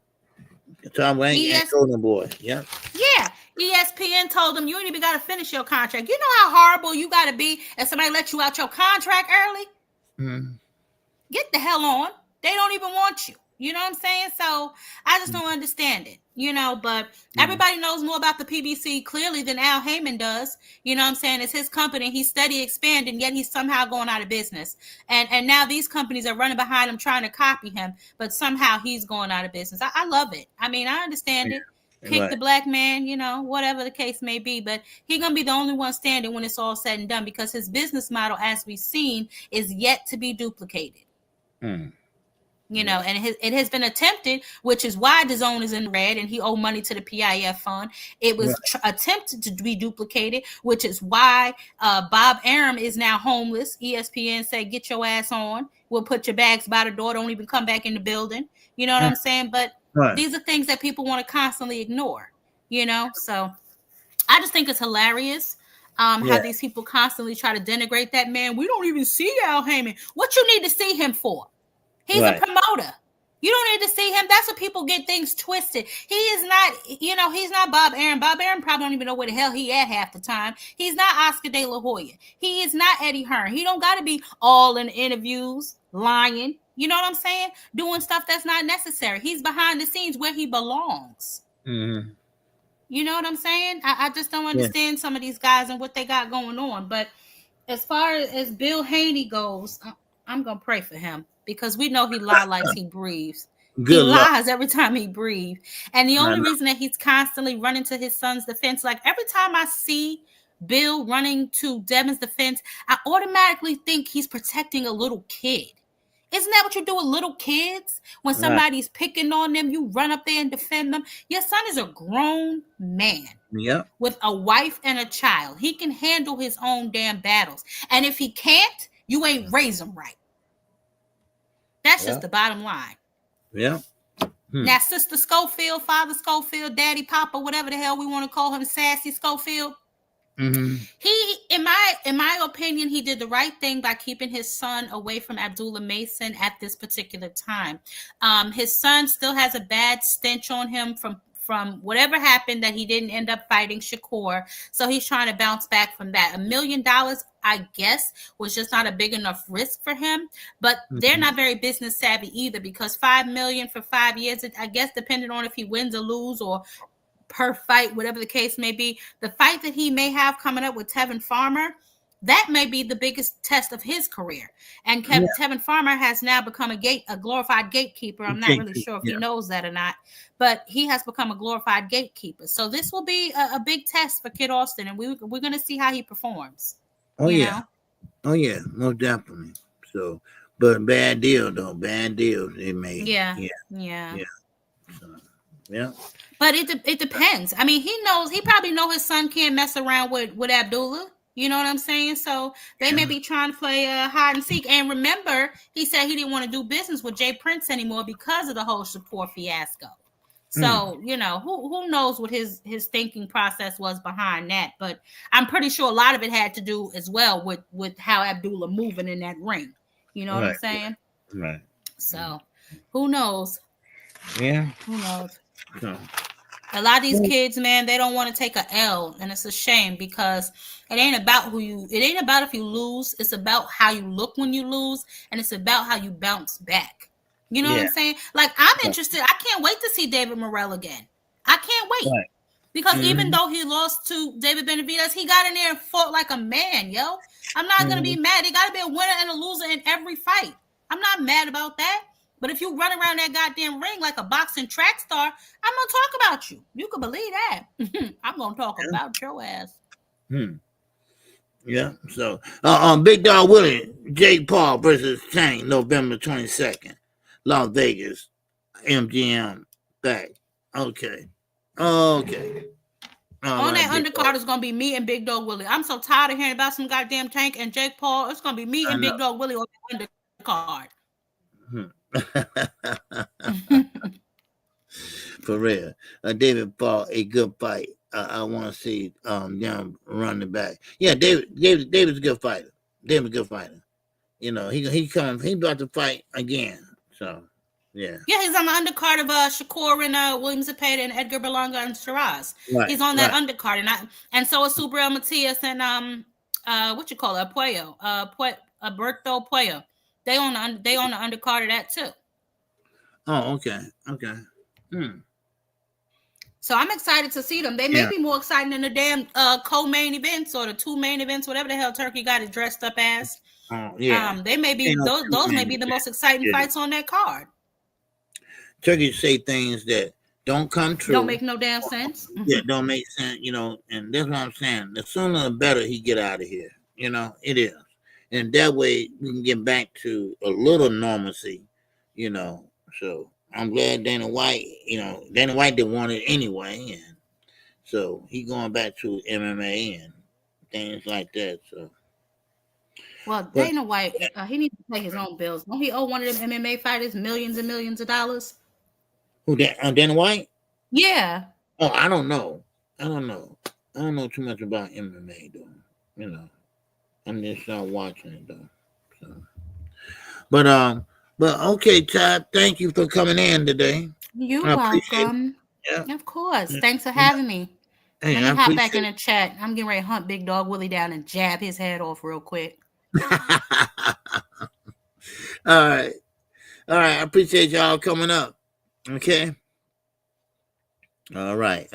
Top Rank and Golden Boy. Yep. Yeah. ESPN told them you ain't even got to finish your contract. You know how horrible you got to be if somebody let you out your contract early? Mm-hmm. Get the hell on. They don't even want you. You know what I'm saying? So I just don't understand it, you know, but everybody knows more about the PBC clearly than Al Haymon does. You know what I'm saying? It's his company. He's steady expanding, yet he's somehow going out of business. And now these companies are running behind him trying to copy him, but somehow he's going out of business. I love it. I mean, I understand it. Kick the black man, you know, whatever the case may be, but he's going to be the only one standing when it's all said and done, because his business model, as we've seen, is yet to be duplicated. You know, and it has been attempted, which is why the Zone is in red and he owed money to the PIF fund. It was attempted to be duplicated, which is why Bob Arum is now homeless. ESPN said, get your ass on. We'll put your bags by the door. Don't even come back in the building. You know what I'm saying? But these are things that people want to constantly ignore, you know? So I just think it's hilarious. How these people constantly try to denigrate that man. We don't even see Al Haymon. What you need to see him for? He's a promoter. You don't need to see him. That's what people get things twisted. He is not, you know, he's not Bob Arum. Bob Arum probably don't even know where the hell he at half the time. He's not Oscar De La Hoya. He is not Eddie Hearn. He don't got to be all in interviews, lying. You know what I'm saying? Doing stuff that's not necessary. He's behind the scenes where he belongs. Mm-hmm. You know what I'm saying? I just don't understand some of these guys and what they got going on. But as far as Bill Haney goes, I'm going to pray for him, because we know he lies like he breathes. He lies every time he breathes. And the only reason that he's constantly running to his son's defense, like every time I see Bill running to Devin's defense, I automatically think he's protecting a little kid. Isn't that what you do with little kids? When somebody's picking on them, you run up there and defend them. Your son is a grown man with a wife and a child. He can handle his own damn battles. And if he can't, you ain't raise him right. That's just the bottom line. Yeah. Now, Sister Schofield, Father Schofield, Daddy Papa, whatever the hell we want to call him, Sassy Schofield. He, in my opinion, he did the right thing by keeping his son away from Abdullah Mason at this particular time. His son still has a bad stench on him from whatever happened, that he didn't end up fighting Shakur. So he's trying to bounce back from that. $1 million, I guess, was just not a big enough risk for him. But they're not very business savvy either, because $5 million for 5 years, I guess, depending on if he wins or lose or per fight, whatever the case may be, the fight that he may have coming up with Tevin Farmer, that may be the biggest test of his career. And Tevin Farmer has now become a glorified gatekeeper. I'm not really sure if he knows that or not, but he has become a glorified gatekeeper. So this will be a big test for Kid Austin, and we're going to see how he performs. Oh yeah, most definitely. So, but bad deal though, bad deal they made. Yeah. So, yeah. But it depends. I mean, he probably know his son can't mess around with Abdullah. You know what I'm saying? So they may be trying to play hide and seek. And remember, he said he didn't want to do business with Jay Prince anymore because of the whole Shakur fiasco. So, you know, who knows what his thinking process was behind that. But I'm pretty sure a lot of it had to do as well with how Abdullah moving in that ring. You know what I'm saying? Right. So who knows? Yeah. Who knows? A lot of these kids, man, they don't want to take a L, and it's a shame, because it ain't about if you lose. It's about how you look when you lose, and it's about how you bounce back. You know what I'm saying? Like, I'm interested. I can't wait to see David Morrell again. I can't wait. Because even though he lost to David Benavidez, he got in there and fought like a man, yo. I'm not going to be mad. He got to be a winner and a loser in every fight. I'm not mad about that. But if you run around that goddamn ring like a boxing track star, I'm going to talk about you. You can believe that. I'm going to talk about your ass. Yeah. So, Big Dog Willie, Jake Paul versus Tank, November 22nd, Las Vegas, MGM back. Okay. On that undercard is going to be me and Big Dog Willie. I'm so tired of hearing about some goddamn Tank and Jake Paul. It's going to be me and Big Dog Willie on the undercard. For real. David Paul, a good fight. I want to see them running back. Yeah, David's a good fighter. You know, he about to fight again. So yeah, he's on the undercard of Shakur and Williams Zepeda and Edgar Berlanga and Shiraz. He's on that undercard, and so is Subriel Matias and Puello, Alberto Puello. They on the undercard of that too. Oh, okay. So I'm excited to see them. They may be more exciting than the damn co-main events or the two main events, whatever the hell Turkey got it dressed up as. They may be those may be the most exciting fights on that card. Turkey say things that don't come true. Don't make no damn sense. Yeah, don't make sense, you know, and that's what I'm saying. The sooner the better he get out of here. You know, it is. And that way we can get back to a little normalcy, you know. So I'm glad Dana White didn't want it anyway, and so he going back to MMA and things like that. So, Dana White, he needs to pay his own bills. Don't he owe one of them MMA fighters millions and millions of dollars? Who Dana White? Yeah. Oh, I don't know. I don't know too much about MMA though. You know, I'm just not watching it though. So, but okay, Tab, thank you for coming in today. You're welcome. Yeah. Of course. Thanks for having me. Hey, Let me hop back in the chat. I'm getting ready to hunt Big Dog Willie down and jab his head off real quick. All right. I appreciate y'all coming up. Okay. All right.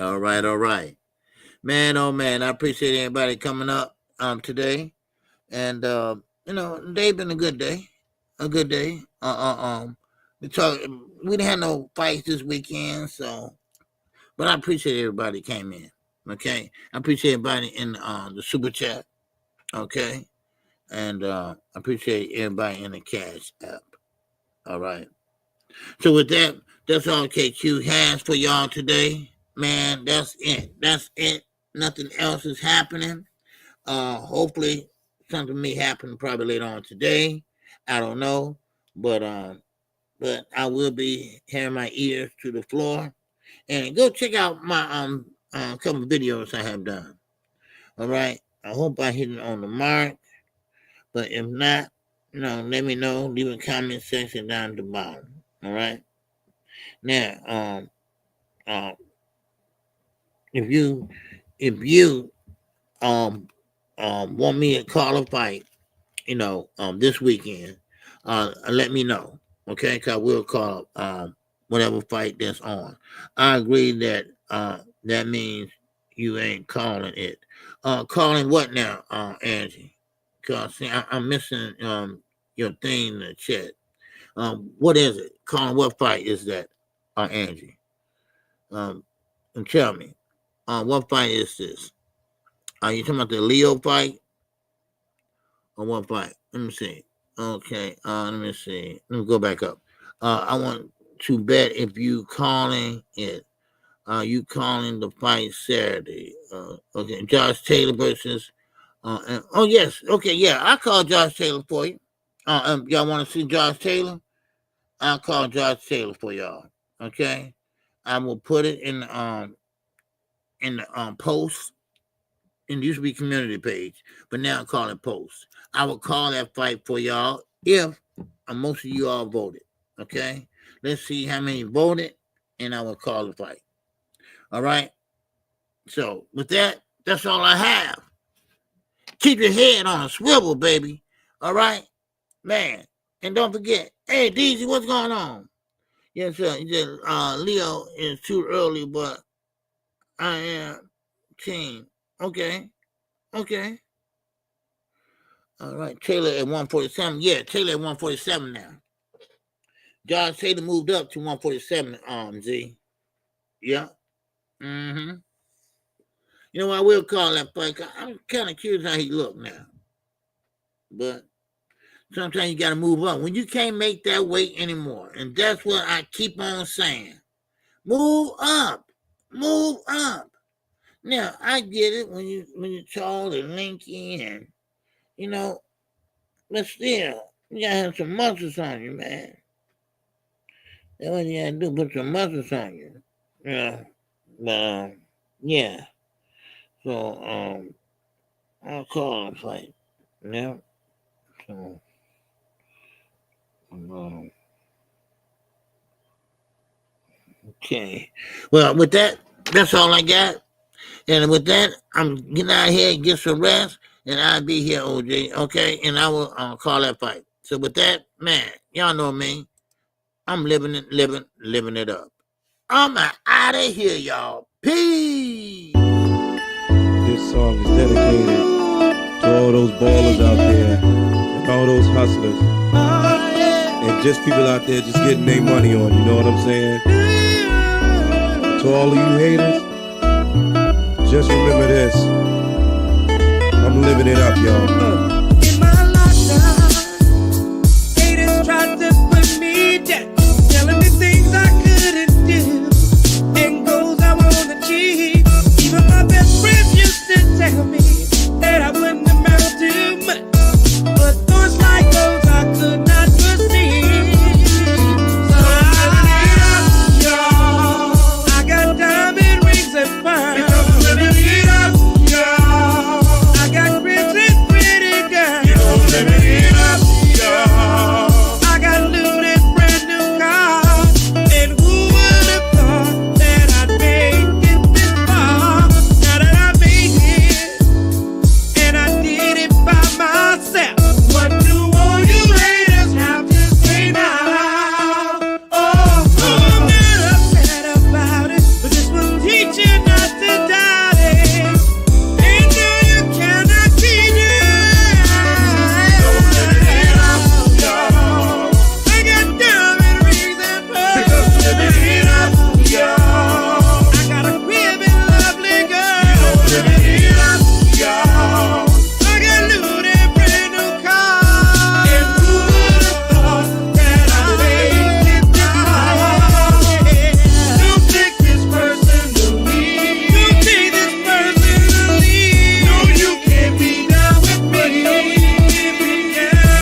Man, oh man, I appreciate everybody coming up today. And you know, today's been a good day. We didn't have no fights this weekend, so but I appreciate everybody that came in. Okay. I appreciate everybody in the super chat. Okay. And I appreciate everybody in the cash app. All right. So with that, that's all KQ has for y'all today. Man, that's it. Nothing else is happening. Hopefully something may happen probably later on today. I don't know. But but I will be having my ears to the floor. And go check out my couple of videos I have done. All right. I hope I hit it on the mark. But if not, let me know. Leave a comment section down at the bottom. All right. Now, if you want me to call a fight, this weekend, let me know. Okay, because I will call whatever fight that's on. I agree that that means you ain't calling it. Calling what now, Angie? Because I'm missing your thing in the chat. What is it? Calling what fight is that, Angie? And tell me, what fight is this? Are you talking about the Leo fight? Or what fight? Let me see. Okay, let me see. Let me go back up. I want to bet if you calling it. You calling the fight Saturday. Okay, Josh Taylor versus oh yes, okay, yeah, I call Josh Taylor for you. Y'all want to see Josh Taylor? I'll call Josh Taylor for y'all. Okay, I will put it in the post. And it used to be community page, but now I call it post. I will call that fight for y'all if most of you all voted. Okay, let's see how many voted, and I will call the fight. All right. So with that, that's all I have. Keep your head on a swivel, baby. All right, man. And don't forget, hey, DZ, what's going on? Yes, sir. Leo is too early, but I am team. Okay. All right. Taylor at 147. Yeah, Taylor at 147 now. Josh Taylor moved up to 147, Z. Yeah. Mm-hmm. You know, I will call that fight. I'm kind of curious how he look now. But sometimes you got to move up. When you can't make that weight anymore, and that's what I keep on saying. Move up. Move up. Now, I get it when you're tall and lanky and, but still, you got to have some muscles on you, man. That's what you got to do, put some muscles on you. Yeah. But, yeah. So, I'll call a fight. Yeah. So, okay. Well, with that, that's all I got. And with that, I'm getting out of here and get some rest. And I'll be here, OJ. Okay? And I will call that fight. So with that, man, y'all know me. I'm living it up. I'm out of here, y'all. Peace. This song is dedicated to all those ballers out there and all those hustlers and just people out there just getting their money on, you know what I'm saying? To all of you haters, just remember this. I'm living it up, y'all.